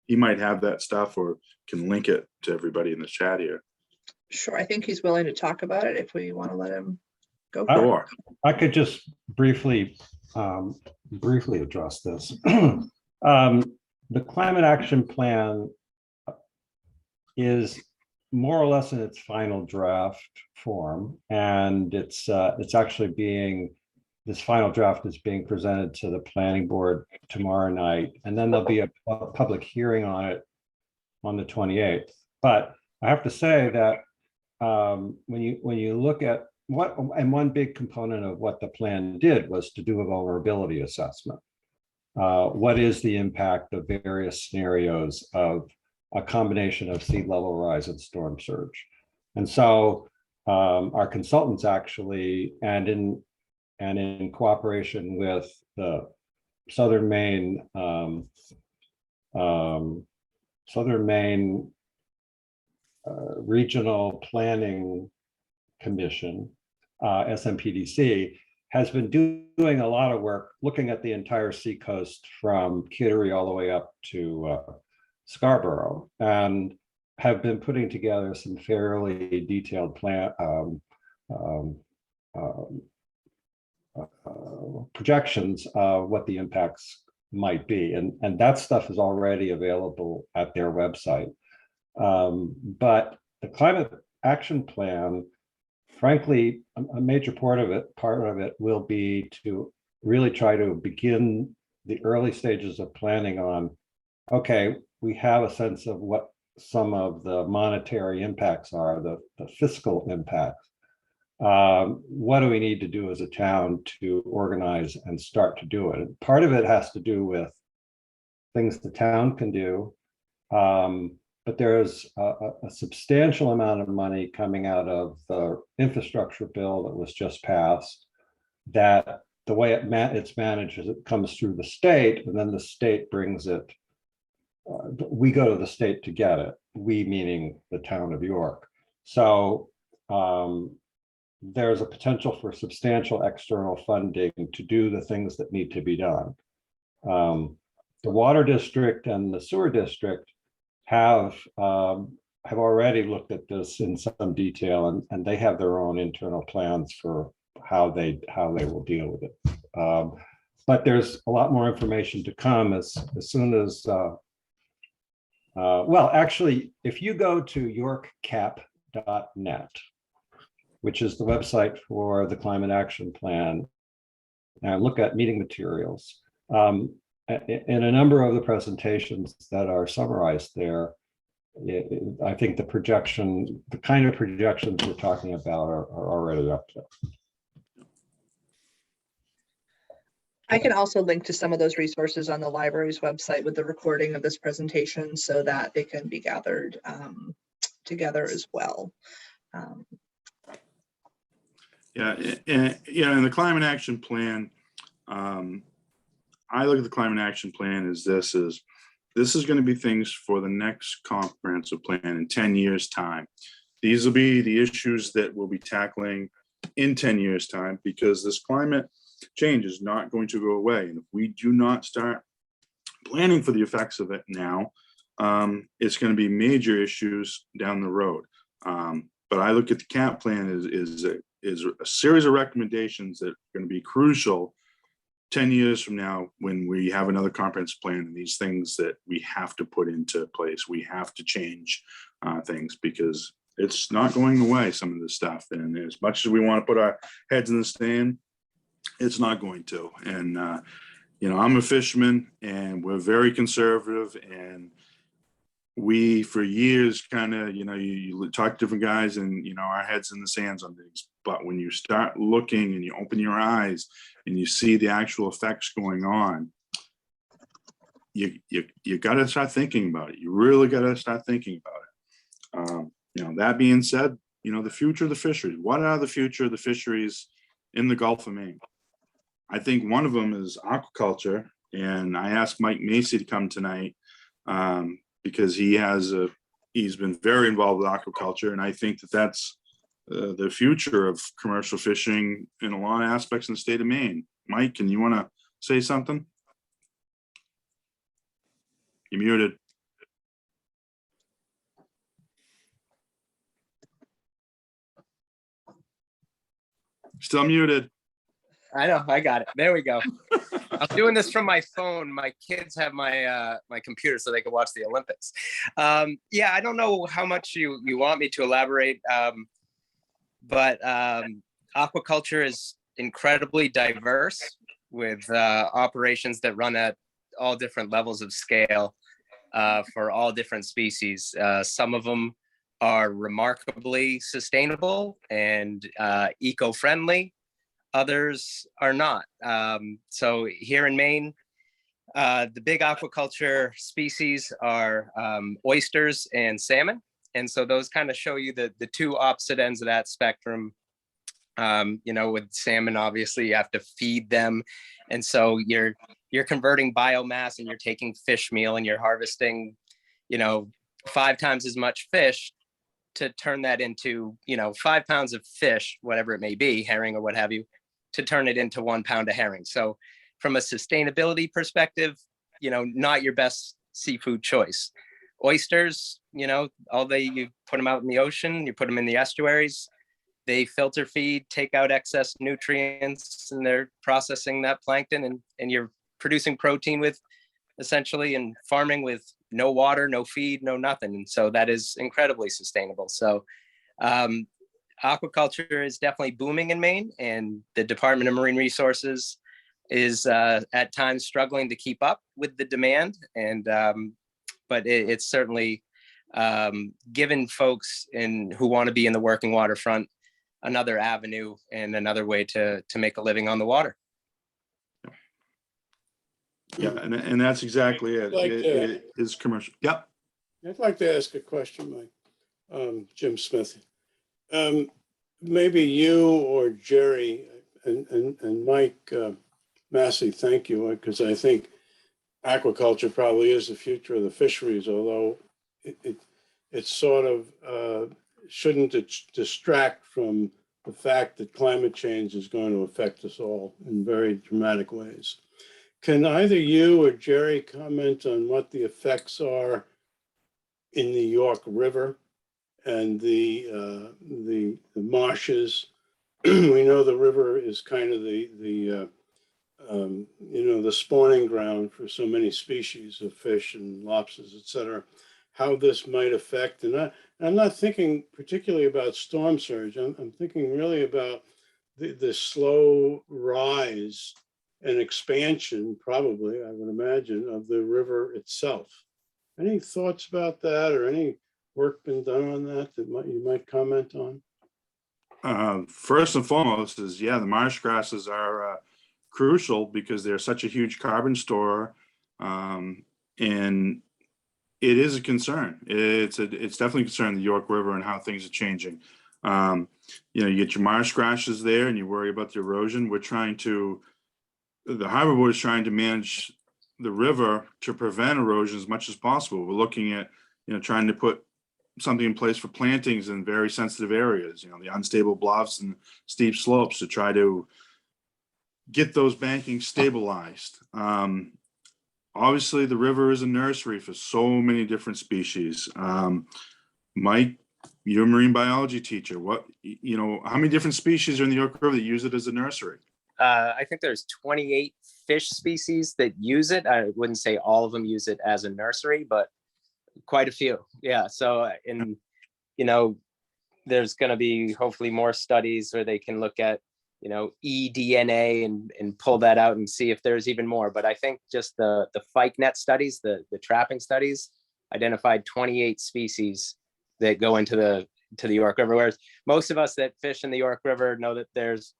He might have that stuff or can link it to everybody in the chat here. Sure, I think he's willing to talk about it if we want to let him go. Sure. I could just briefly address this. The Climate Action Plan is more or less in its final draft form, and it's actually this final draft is being presented to the planning board tomorrow night, and then there'll be a public hearing on it on the 28th. But I have to say that when you look at one big component of what the plan did was to do a vulnerability assessment. What is the impact of various scenarios of a combination of sea level rise and storm surge? And so our consultants actually, and in cooperation with the Southern Maine Regional Planning Commission, SMPDC, has been doing a lot of work looking at the entire seacoast from Kittery all the way up to Scarborough, and have been putting together some fairly detailed projections of what the impacts might be. And that stuff is already available at their website. But the climate action plan, frankly, a major part of it will be to really try to begin the early stages of planning on, okay, we have a sense of what some of the monetary impacts are, the fiscal impacts. What do we need to do as a town to organize and start to do it? And part of it has to do with things the town can do. But there's a substantial amount of money coming out of the infrastructure bill that was just passed, that the way it's managed is it comes through the state, and then the state brings it. We go to the state to get it, we meaning the town of York. So there's a potential for substantial external funding to do the things that need to be done. The water district and the sewer district have already looked at this in some detail, and they have their own internal plans for how they will deal with it. But there's a lot more information to come as soon as well, actually, if you go to yorkcap.net, which is the website for the climate action plan, and look at meeting materials, in a number of the presentations that are summarized there, I think the kind of projections we're talking about are already up there. I can also link to some of those resources on the library's website with the recording of this presentation so that they can be gathered together as well. In the climate action plan, I look at the climate action plan as this is going to be things for the next comprehensive plan in 10 years time. These will be the issues that we'll be tackling in 10 years time, because this climate change is not going to go away. And if we do not start planning for the effects of it now, it's going to be major issues down the road. But I look at the CAP plan is a series of recommendations that are going to be crucial 10 years from now when we have another comprehensive plan, and these things that we have to put into place. We have to change things because it's not going away, some of this stuff. And as much as we want to put our heads in the sand, it's not going to. And, I'm a fisherman, and we're very conservative, and we, for years, kind of, you talk to different guys and, our heads in the sands on things. But when you start looking and you open your eyes and you see the actual effects going on, you got to start thinking about it. You really got to start thinking about it. That being said, the future of the fisheries. What are the future of the fisheries in the Gulf of Maine? I think one of them is aquaculture, and I asked Mike Macy to come tonight because he's been very involved with aquaculture, and I think that's the future of commercial fishing in a lot of aspects in the state of Maine. Mike, can you want to say something? You're muted. Still muted. I know, I got it. There we go. I'm doing this from my phone. My kids have my my computer so they can watch the Olympics. Yeah, I don't know how much you want me to elaborate, but aquaculture is incredibly diverse with operations that run at all different levels of scale for all different species. Some of them are remarkably sustainable and eco-friendly. Others are not. So here in Maine, the big aquaculture species are oysters and salmon. And so those kind of show you the two opposite ends of that spectrum. With salmon, obviously you have to feed them. And so you're converting biomass, and you're taking fish meal, and you're harvesting, 5 times as much fish to turn that into, 5 pounds of fish, whatever it may be, herring or what have you, to turn it into 1 pound of herring. So from a sustainability perspective, not your best seafood choice. Oysters, you put them out in the ocean, you put them in the estuaries, they filter feed, take out excess nutrients, and they're processing that plankton, and you're producing protein with essentially, and farming with no water, no feed, no nothing. And so that is incredibly sustainable. So aquaculture is definitely booming in Maine, and the Department of Marine Resources is at times struggling to keep up with the demand. And but it's certainly given folks who want to be in the working waterfront another avenue and another way to make a living on the water. Yeah, and that's exactly it. It is commercial. Yep. I'd like to ask a question, Mike. Jim Smith. Maybe you or Jerry and Mike Massey, thank you, because I think aquaculture probably is the future of the fisheries, although it sort of shouldn't distract from the fact that climate change is going to affect us all in very dramatic ways. Can either you or Jerry comment on what the effects are in the York River and the marshes? We know the river is kind of the spawning ground for so many species of fish and lobsters, et cetera. How this might affect, and I'm not thinking particularly about storm surge. I'm thinking really about the slow rise and expansion, probably, I would imagine, of the river itself. Any thoughts about that, or any work been done on that you might comment on? First and foremost is, the marsh grasses are crucial because they're such a huge carbon store, and it is a concern. It's definitely a concern, the York River and how things are changing. You get your marsh grasses there and you worry about the erosion. The Harbor Board is trying to manage the river to prevent erosion as much as possible. We're looking at, trying to put something in place for plantings in very sensitive areas, the unstable bluffs and steep slopes, to try to get those bankings stabilized. Obviously, the river is a nursery for so many different species. Mike, you're a marine biology teacher. How many different species are in the York River that use it as a nursery? I think there's 28 fish species that use it. I wouldn't say all of them use it as a nursery, but quite a few. Yeah. So, there's going to be hopefully more studies where they can look at, eDNA and pull that out and see if there's even more. But I think just the Fike net studies, the trapping studies, identified 28 species that go into the York River. Whereas most of us that fish in the York River know that there's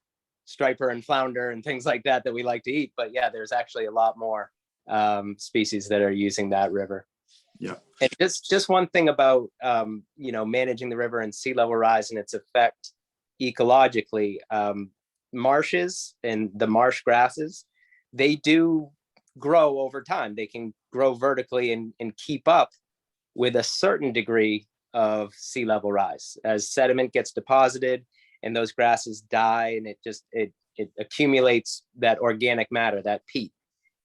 striper and flounder and things like that we like to eat. But yeah, there's actually a lot more species that are using that river. Yeah. And just one thing about managing the river and sea level rise and its effect ecologically. Marshes and the marsh grasses, they do grow over time. They can grow vertically and keep up with a certain degree of sea level rise. As sediment gets deposited and those grasses die, and it accumulates that organic matter, that peat,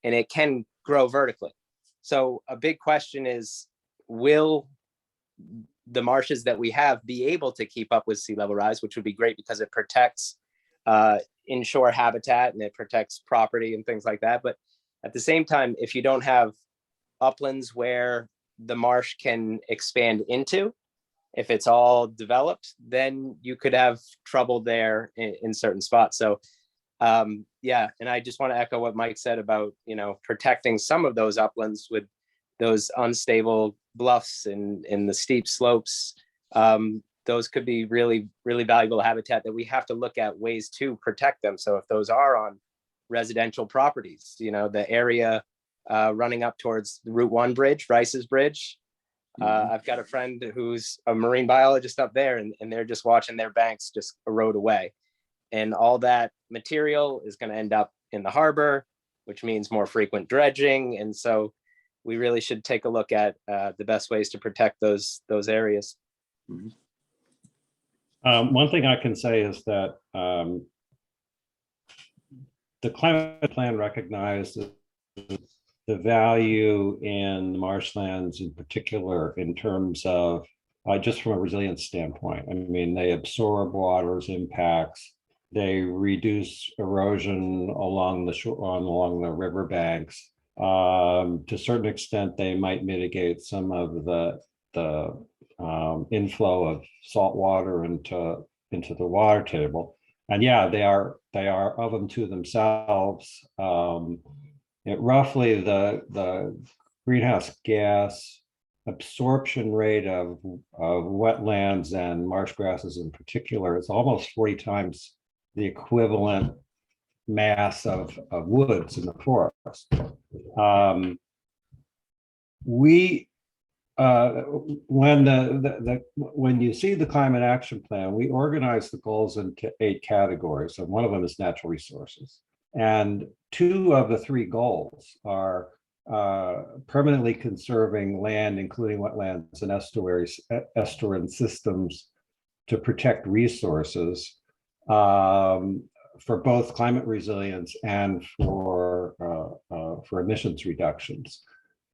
and it can grow vertically. So a big question is, will the marshes that we have be able to keep up with sea level rise, which would be great because it protects inshore habitat and it protects property and things like that. But at the same time, if you don't have uplands where the marsh can expand into, if it's all developed, then you could have trouble there in certain spots. So and I just want to echo what Mike said about, protecting some of those uplands with those unstable bluffs and the steep slopes. Those could be really, really valuable habitat that we have to look at ways to protect them. So if those are on residential properties, the area running up towards the Route 1 bridge, Rice's Bridge, I've got a friend who's a marine biologist up there, and they're just watching their banks just erode away. And all that material is going to end up in the harbor, which means more frequent dredging. And so we really should take a look at the best ways to protect those areas. One thing I can say is that the climate plan recognizes the value in the marshlands in particular in terms of just from a resilience standpoint. I mean, they absorb water's impacts. They reduce erosion along the shore, along the riverbanks. To a certain extent, they might mitigate some of the inflow of salt water into the water table. And yeah, they are of them to themselves. Roughly the greenhouse gas absorption rate of wetlands and marsh grasses in particular is almost 40 times the equivalent mass of woods in the forest. When you see the climate action plan, we organize the goals into 8 categories, and one of them is natural resources. And 2 of the 3 goals are permanently conserving land, including wetlands and estuaries, estuarine systems, to protect resources for both climate resilience and for emissions reductions.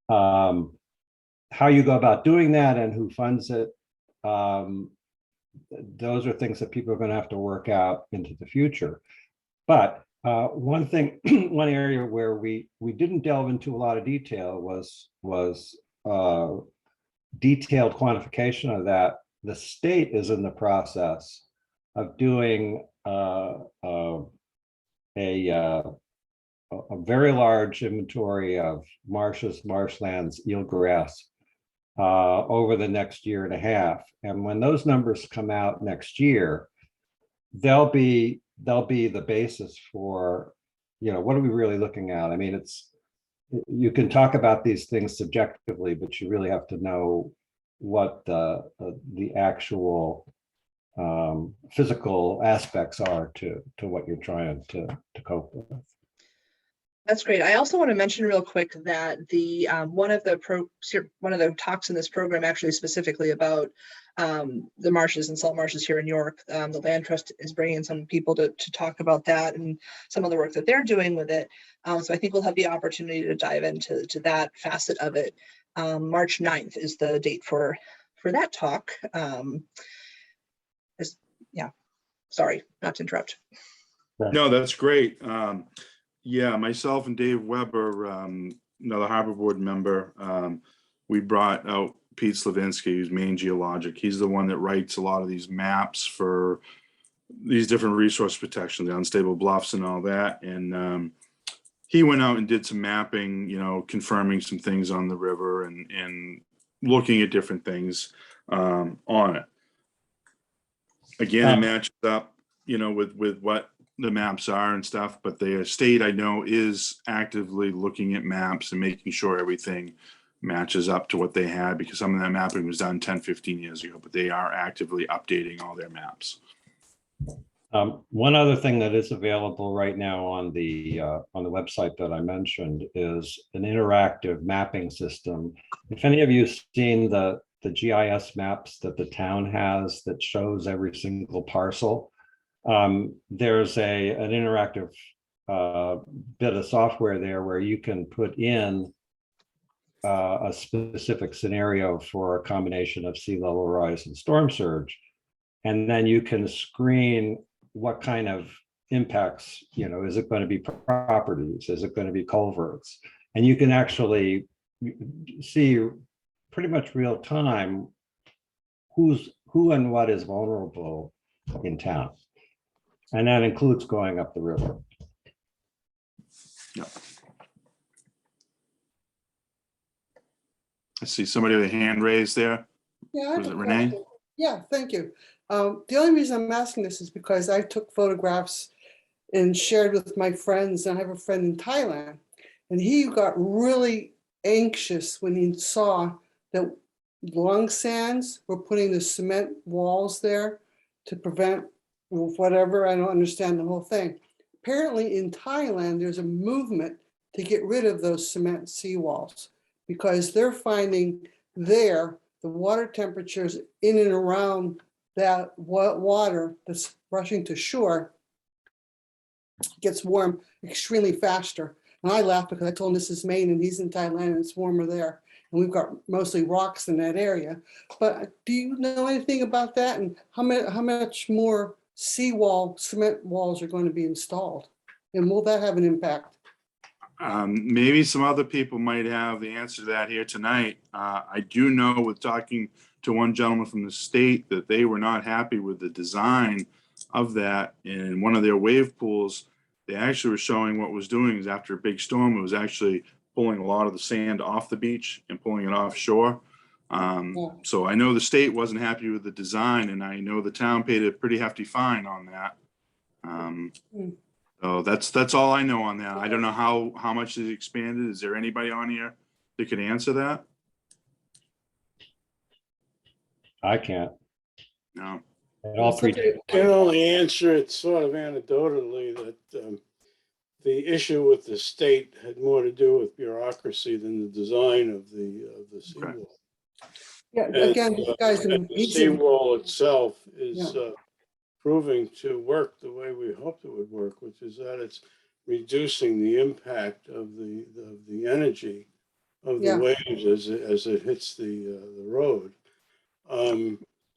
How you go about doing that and who funds it, those are things that people are going to have to work out into the future. But one thing, one area where we didn't delve into a lot of detail was detailed quantification of that. The state is in the process of doing a very large inventory of marshes, marshlands, eelgrass over the next year and a half. And when those numbers come out next year, they'll be the basis for, what are we really looking at? I mean, you can talk about these things subjectively, but you really have to know what the actual physical aspects are to what you're trying to cope with. That's great. I also want to mention real quick that the one of the talks in this program actually specifically about the marshes and salt marshes here in York. The Land Trust is bringing in some people to talk about that and some of the work that they're doing with it. So I think we'll have the opportunity to dive into that facet of it. March 9th is the date for that talk. Yeah, sorry, not to interrupt. No, that's great. Yeah, myself and Dave Weber, another Harbor Board member, we brought out Pete Slavinsky, who's Maine Geologic. He's the one that writes a lot of these maps for these different resource protections, the unstable bluffs and all that. And he went out and did some mapping, confirming some things on the river and looking at different things on it. Again, it matches up, with what the maps are and stuff, but the state, I know, is actively looking at maps and making sure everything matches up to what they had, because some of that mapping was done 10, 15 years ago, but they are actively updating all their maps. One other thing that is available right now on the website that I mentioned is an interactive mapping system. If any of you have seen the GIS maps that the town has that shows every single parcel, there's an interactive bit of software there where you can put in a specific scenario for a combination of sea level rise and storm surge. And then you can screen what kind of impacts, is it going to be properties? Is it going to be culverts? And you can actually see pretty much real time who and what is vulnerable in town. And that includes going up the river. Yeah. I see somebody with a hand raised there. Yeah, Was it Renee? Yeah, thank you. The only reason I'm asking this is because I took photographs and shared with my friends, and I have a friend in Thailand, and he got really anxious when he saw that long sands were putting the cement walls there to prevent whatever. I don't understand the whole thing. Apparently in Thailand, there's a movement to get rid of those cement seawalls because they're finding there the water temperatures in and around that water that's rushing to shore gets warm extremely faster. And I laugh because I told him this is Maine and he's in Thailand and it's warmer there. And we've got mostly rocks in that area. But do you know anything about that? And how much more seawall, cement walls are going to be installed? And will that have an impact? Maybe some other people might have the answer to that here tonight. I do know with talking to one gentleman from the state that they were not happy with the design of that. In one of their wave pools, they actually were showing what was doing is after a big storm, it was actually pulling a lot of the sand off the beach and pulling it offshore. So I know the state wasn't happy with the design, and I know the town paid a pretty hefty fine on that. So that's all I know on that. I don't know how much it expanded. Is there anybody on here that could answer that? I can't. No. It all Such a- predates. Can only answer it sort of anecdotally that the issue with the state had more to do with bureaucracy than the design of the seawall. Yeah, And, again, this guy's and the amazing. seawall itself is Yeah. proving to work the way we hoped it would work, which is that it's reducing the impact of the energy of the Yeah. waves as it hits the road.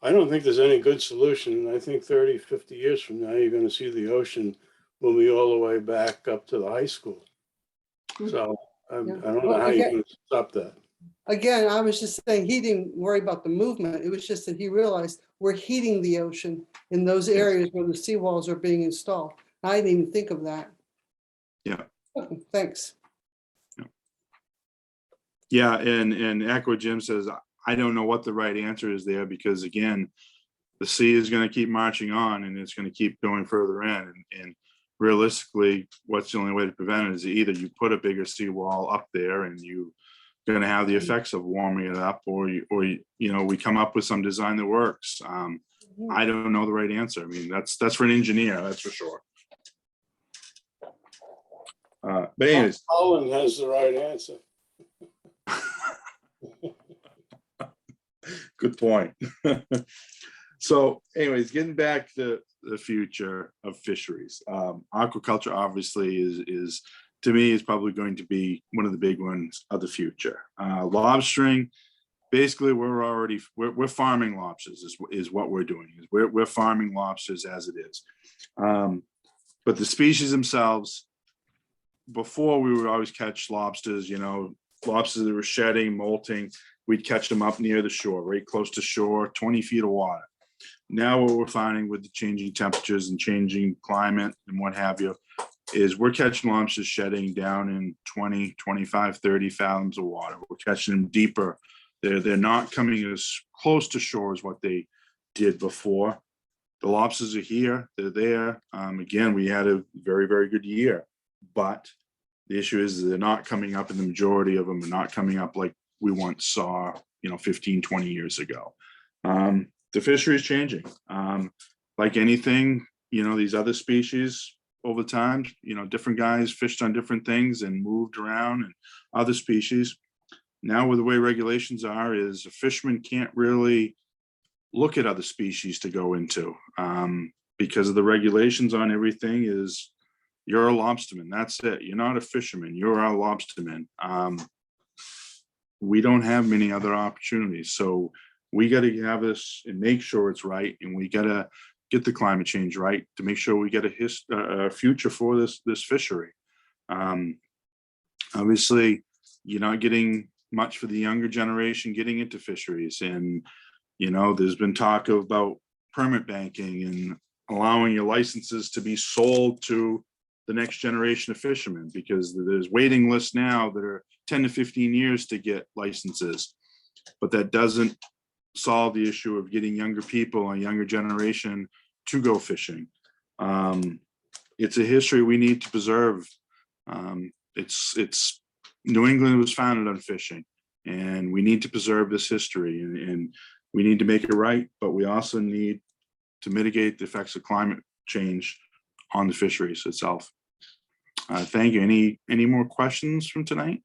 I don't think there's any good solution. And I think 30, 50 years from now, you're going to see the ocean will be all the way back up to the high school. So I Yeah. don't know Well, how you're again- going to stop that. Again, I was just saying, he didn't worry about the movement. It was just that he realized we're heating the ocean in those areas where the seawalls are being installed. I didn't even think of that. Yeah. Okay, thanks. Yeah, and Aqua Jim says, I don't know what the right answer is there because again, the sea is going to keep marching on and it's going to keep going further in. And realistically, what's the only way to prevent it is either you put a bigger seawall up there and you going to have the effects of warming it up, or we come up with some design that works. I don't know the right answer. I mean, that's for an engineer, that's for sure. But anyways, Holland has the right answer. good point. So anyways, getting back to the future of fisheries, aquaculture obviously is to me is probably going to be one of the big ones of the future. Lobstering, basically we're farming lobsters is what we're doing. We're farming lobsters as it is. But the species themselves, before we would always catch lobsters, lobsters that were shedding, molting, we'd catch them up near the shore, right close to shore, 20 feet of water. Now what we're finding with the changing temperatures and changing climate and what have you, is we're catching lobsters shedding down in 20, 25, 30 fathoms of water. We're catching them deeper. They're not coming as close to shore as what they did before. The lobsters are here, they're there. Again, we had a very, very good year, but the issue is they're not coming up, and the majority of them are not coming up like we once saw, 15, 20 years ago. The fishery is changing. Like anything, these other species over time, different guys fished on different things and moved around, and other species. Now with the way regulations are is a fisherman can't really look at other species to go into because of the regulations on everything is you're a lobsterman. That's it. You're not a fisherman. You're a lobsterman. We don't have many other opportunities. So we got to have this and make sure it's right. And we got to get the climate change right to make sure we get a future for this fishery. Obviously, you're not getting much for the younger generation getting into fisheries. And, there's been talk about permit banking and allowing your licenses to be sold to the next generation of fishermen, because there's waiting lists now that are 10 to 15 years to get licenses. But that doesn't solve the issue of getting younger people, a younger generation to go fishing. It's a history we need to preserve. It's New England was founded on fishing, and we need to preserve this history, and we need to make it right, but we also need to mitigate the effects of climate change on the fisheries itself. Thank you. Any more questions from tonight?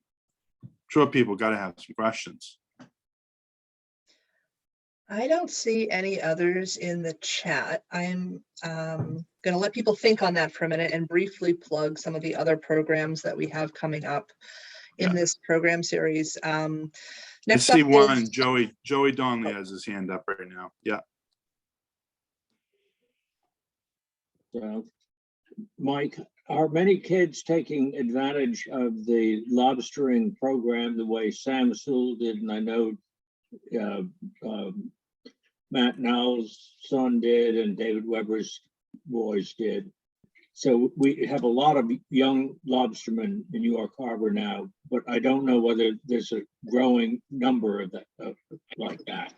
I'm sure people got to have some questions. I don't see any others in the chat. I'm going to let people think on that for a minute and briefly plug some of the other programs that we have coming up in this program series. Let's Next up see one. is Joey Donnelly has his hand up right now. Yeah. Mike, are many kids taking advantage of the lobstering program the way Sam Sewell did? And I know Matt Nowell's son did, and David Weber's boys did. So we have a lot of young lobstermen in New York Harbor now, but I don't know whether there's a growing number of that like that.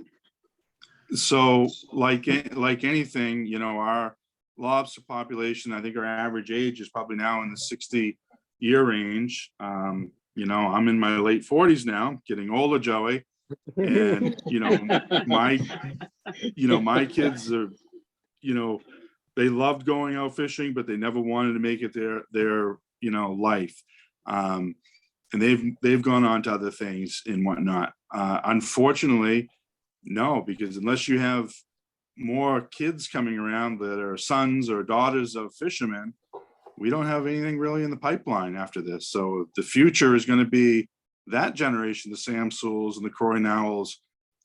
So like anything, you know, our lobster population, I think our average age is probably now in the 60-year range. You know, I'm in my late 40s now, getting older, Joey. And, you know, my kids are, you know, they loved going out fishing, but they never wanted to make it their you know, life. And they've gone on to other things and whatnot. Unfortunately, no, because unless you have more kids coming around that are sons or daughters of fishermen, we don't have anything really in the pipeline after this. So the future is going to be that generation, the Sam Sewells and the Croy Nowells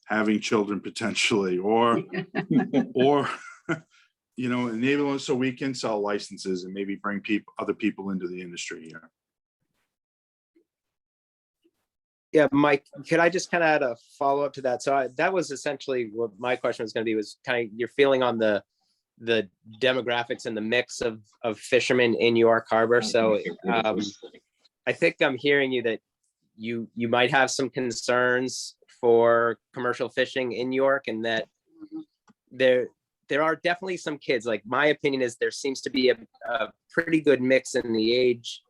having children potentially, or you know, enable us so we can sell licenses and maybe bring other people into the industry here. Yeah, Mike, could I just kind of add a follow up to that? So that was essentially what my question was going to be, was kind of your feeling on the demographics and the mix of fishermen in New York Harbor. So I think I'm hearing you that you might have some concerns for commercial fishing in New York, and that there are definitely some kids. Like, my opinion is there seems to be a pretty good mix in the age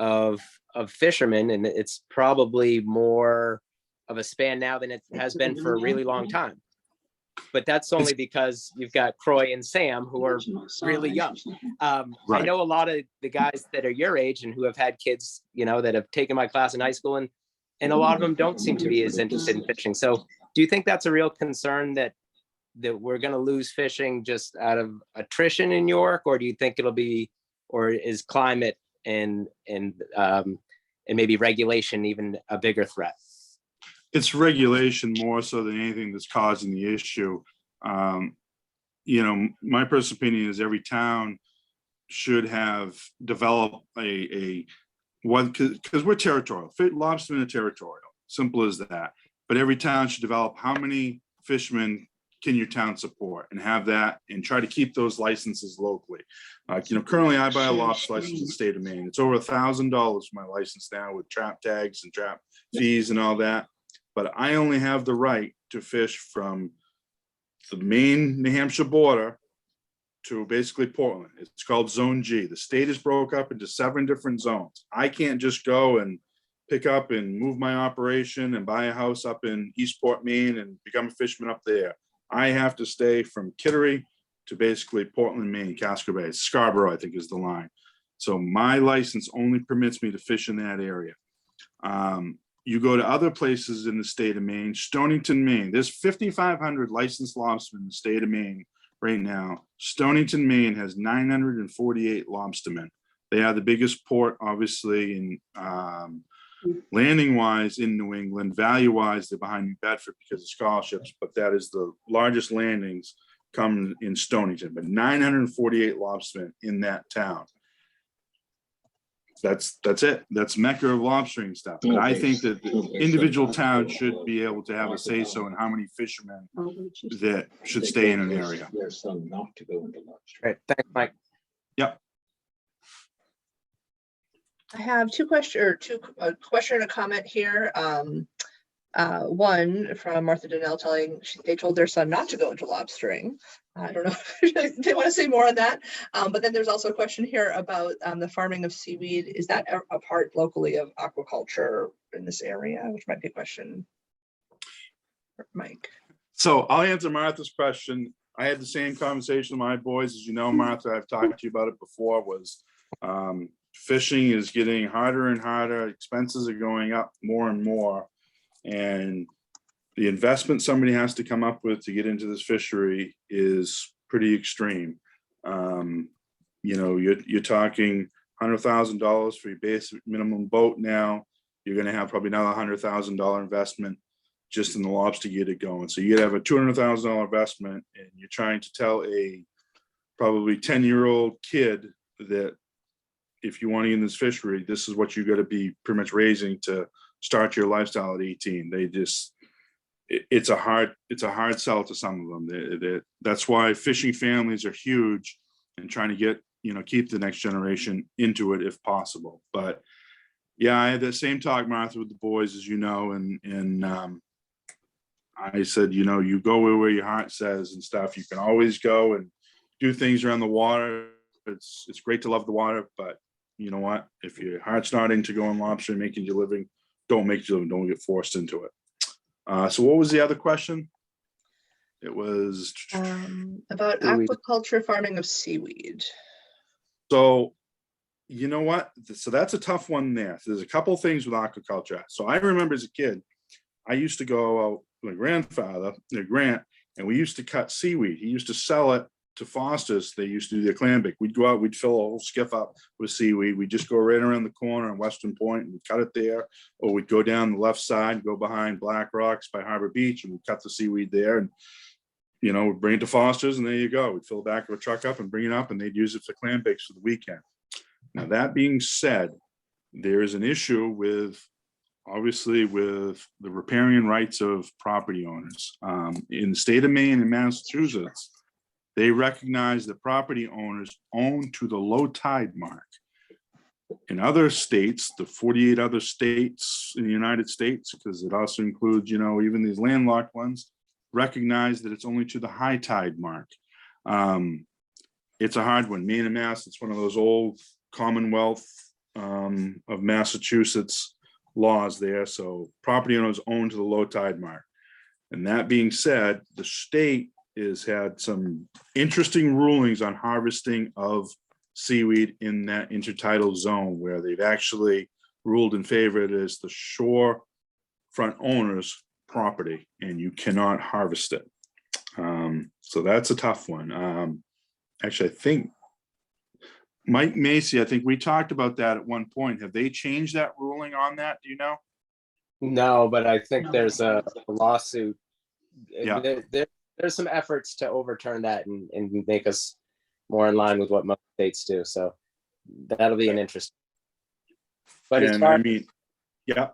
of fishermen, and it's probably more of a span now than it has been for a really long time. But that's only because you've got Croy and Sam, who are really young. I know a lot of the guys that are your age and who have had kids, you know, that have taken my class in high school, and a lot of them don't seem to be as interested in fishing. So do you think that's a real concern, that we're going to lose fishing just out of attrition in New York, or do you think it'll be, or is climate and maybe regulation even a bigger threat? It's regulation more so than anything that's causing the issue. You know, my personal opinion is every town should have developed because we're territorial. Lobstermen are territorial, simple as that. But every town should develop how many fishermen can your town support, and have that, and try to keep those licenses locally. You know, currently I buy a lobster license in the state of Maine. It's over $1,000 for my license now, with trap tags and trap fees and all that. But I only have the right to fish from the Maine-New Hampshire border to basically Portland. It's called Zone G. The state is broke up into 7 different zones. I can't just go and pick up and move my operation and buy a house up in Eastport, Maine, and become a fisherman up there. I have to stay from Kittery to basically Portland, Maine, Casco Bay. Scarborough, I think, is the line. So my license only permits me to fish in that area. You go to other places in the state of Maine, Stonington, Maine. There's 5,500 licensed lobstermen in the state of Maine right now. Stonington, Maine has 948 lobstermen. They are the biggest port, obviously, in landing-wise in New England. Value-wise, they're behind New Bedford because of scholarships, but that is the largest landings come in Stonington. But 948 lobstermen in that town. That's it. That's Mecca of lobstering stuff. But I think that the individual town should be able to have a say-so in how many fishermen that should stay in an area. There's some not to go into lobstering. Great, thanks, Mike. Yep. I have a question and a comment here. One from Martha Donnell they told their son not to go into lobstering. I don't know if they want to say more on that. But then there's also a question here about the farming of seaweed. Is that a part locally of aquaculture in this area? Which might be a question for Mike. So I'll answer Martha's question. I had the same conversation with my boys. As you know, Martha, I've talked to you about it before, was fishing is getting harder and harder. Expenses are going up more and more. And the investment somebody has to come up with to get into this fishery is pretty extreme. You know, you're talking $100,000 for your basic minimum boat now. You're going to have probably another $100,000 investment just in the lobster to get it going. So you have a $200,000 investment, and you're trying to tell a probably 10-year-old kid that if you want to get in this fishery, this is what you got to be pretty much raising to start your lifestyle at 18. They just, it's a hard sell to some of them. That's why fishing families are huge and trying to get, keep the next generation into it if possible. But yeah, I had the same talk, Martha, with the boys, as you know, and I said, you go where your heart says and stuff. You can always go and do things around the water. It's great to love the water, but you know what? If your heart's not into going lobster and making your living, don't make your living. Don't get forced into it. So what was the other question? It was about Seaweed. aquaculture farming of seaweed. so. You know what? So that's a tough one there. So there's a couple things with aquaculture. So I remember as a kid, I used to go out with my grandfather, Grant, and we used to cut seaweed. He used to sell it to Foster's. They used to do their clam bake. We'd go out, we'd fill a whole skiff up with seaweed. We'd just go right around the corner on Western Point and we'd cut it there. Or we'd go down the left side, go behind Black Rocks by Harbor Beach, and we'd cut the seaweed there. And we'd bring it to Foster's, and there you go. We'd fill the back of a truck up and bring it up, and they'd use it for clam bakes for the weekend. Now, that being said, there is an issue obviously with the riparian rights of property owners. In the state of Maine and Massachusetts, they recognize that property owners own to the low tide mark. In other states, the 48 other states in the United States, because it also includes, even these landlocked ones, recognize that it's only to the high tide mark. It's a hard one. Maine and Mass, it's one of those old Commonwealth of Massachusetts laws there. So property owners own to the low tide mark. And that being said, the state has had some interesting rulings on harvesting of seaweed in that intertidal zone, where they've actually ruled in favor of it as the shore front owner's property, and you cannot harvest it. So that's a tough one. Actually, I think Mike Macy, I think we talked about that at one point. Have they changed that ruling on that? Do you know? No, but I think there's a lawsuit. Yeah. There's some efforts to overturn that and make us more in line with what most states do. So that'll be an interest. But as far yeah.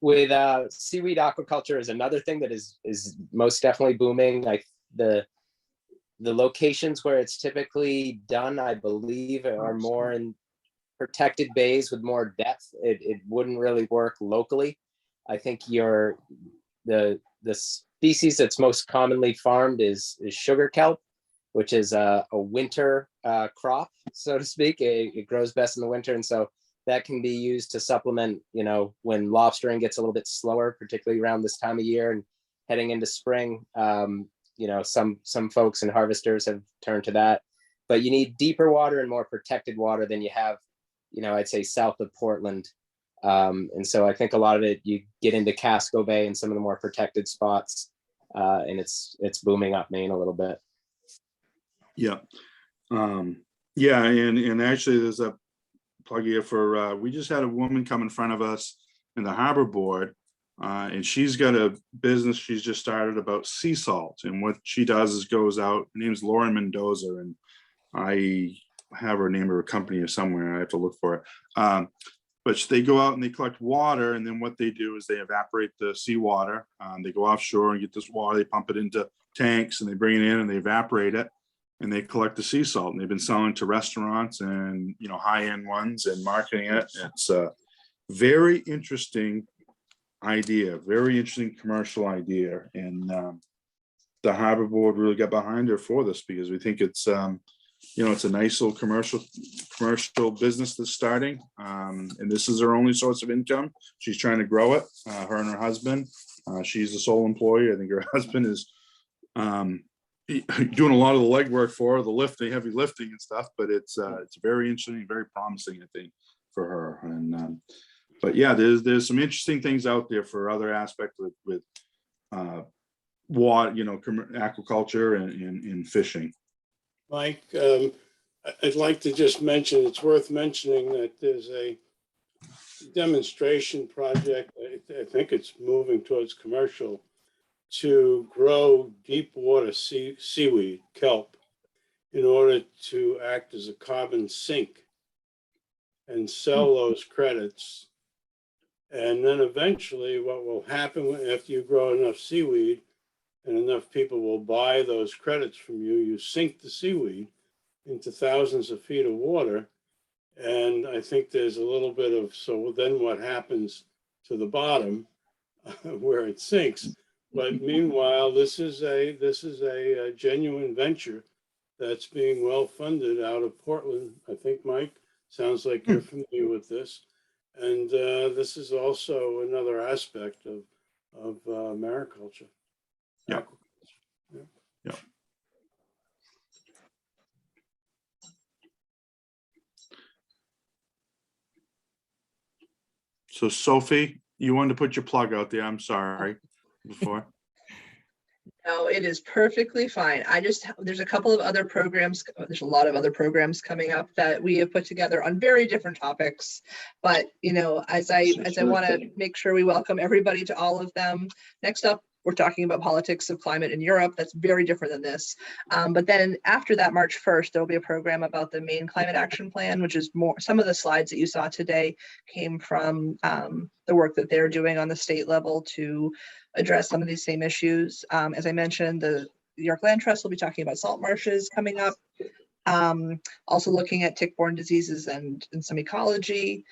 With seaweed aquaculture is another thing that is most definitely booming. Like the locations where it's typically done, I believe, are more in protected bays with more depth. It wouldn't really work locally. I think the species that's most commonly farmed is sugar kelp, which is a winter crop, so to speak. It grows best in the winter, and so that can be used to supplement, when lobstering gets a little bit slower, particularly around this time of year and heading into spring. Some folks and harvesters have turned to that, but you need deeper water and more protected water than you have, I'd say south of Portland. And so I think a lot of it, you get into Casco Bay and some of the more protected spots, and it's booming up Maine a little bit. Yeah. Yeah. And actually there's a plug here for, we just had a woman come in front of us in the harbor board. And she's got a business she's just started about sea salt. And what she does is goes out, her name's Lauren Mendoza, and I have her name of her company or somewhere. I have to look for it. But they go out and they collect water. And then what they do is they evaporate the seawater. They go offshore and get this water. They pump it into tanks and they bring it in and they evaporate it. And they collect the sea salt. And they've been selling to restaurants and, high-end ones and marketing it. It's a very interesting idea, very interesting commercial idea, and the harbor board really got behind her for this because we think it's it's a nice little commercial business that's starting, and this is her only source of income. She's trying to grow it, her and her husband. She's the sole employee. I think her husband is doing a lot of the legwork for her, the heavy lifting and stuff, but it's very interesting, very promising, I think, for her. And but yeah, there's some interesting things out there for other aspects with water, aquaculture and fishing. Mike, I'd like to just mention, it's worth mentioning that there's a demonstration project, I think it's moving towards commercial, to grow deep water seaweed, kelp. in order to act as a carbon sink and sell those credits. And then eventually what will happen after you grow enough seaweed and enough people will buy those credits from you, you sink the seaweed into thousands of feet of water. And I think there's a little bit of, so then what happens to the bottom where it sinks? But meanwhile, this is a genuine venture that's being well funded out of Portland. I think, Mike, sounds like you're familiar with this. And this is also another aspect of mariculture. Yeah. Yeah. Yeah. So Sophie, you wanted to put your plug out there. I'm sorry before. No, it is perfectly fine. There's a couple of other programs, there's a lot of other programs coming up that we have put together on very different topics. But, you know, as I want to make sure we welcome everybody to all of them. Next up, we're talking about politics of climate in Europe. That's very different than this. But then after that, March 1st, there will be a program about the Maine Climate Action Plan, which is more, some of the slides that you saw today came from the work that they're doing on the state level to address some of these same issues. As I mentioned, the New York Land Trust will be talking about salt marshes coming up. Also looking at tick-borne diseases and some ecology,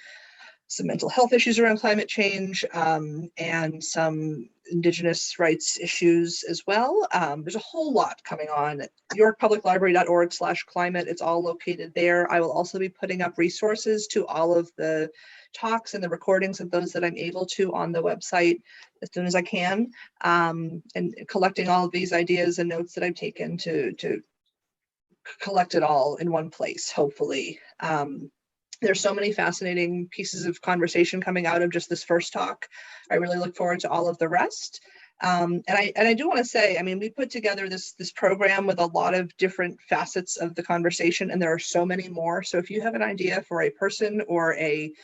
some mental health issues around climate change, and some Indigenous rights issues as well. There's a whole lot coming on. yorkpubliclibrary.org/climate. It's all located there. I will also be putting up resources to all of the talks and the recordings of those that I'm able to on the website as soon as I can, and collecting all of these ideas and notes that I've taken to collect it all in one place, hopefully. There's so many fascinating pieces of conversation coming out of just this first talk. I really look forward to all of the rest. And I do want to say, I mean, we put together this program with a lot of different facets of the conversation, and there are so many more. So if you have an idea for a person or a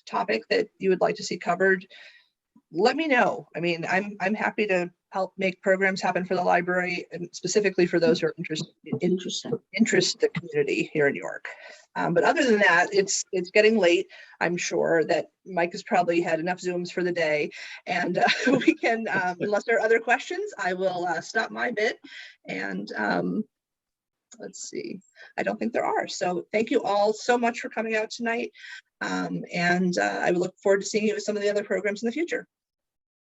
topic that you would like to see covered, let me know. I mean, I'm happy to help make programs happen for the library, and specifically for those who are interested the community here in New York. But other than that, it's getting late. I'm sure that Mike has probably had enough Zooms for the day, and we can, unless there are other questions, I will stop my bit. And let's see, I don't think there are. So thank you all so much for coming out tonight. And I would look forward to seeing you with some of the other programs in the future.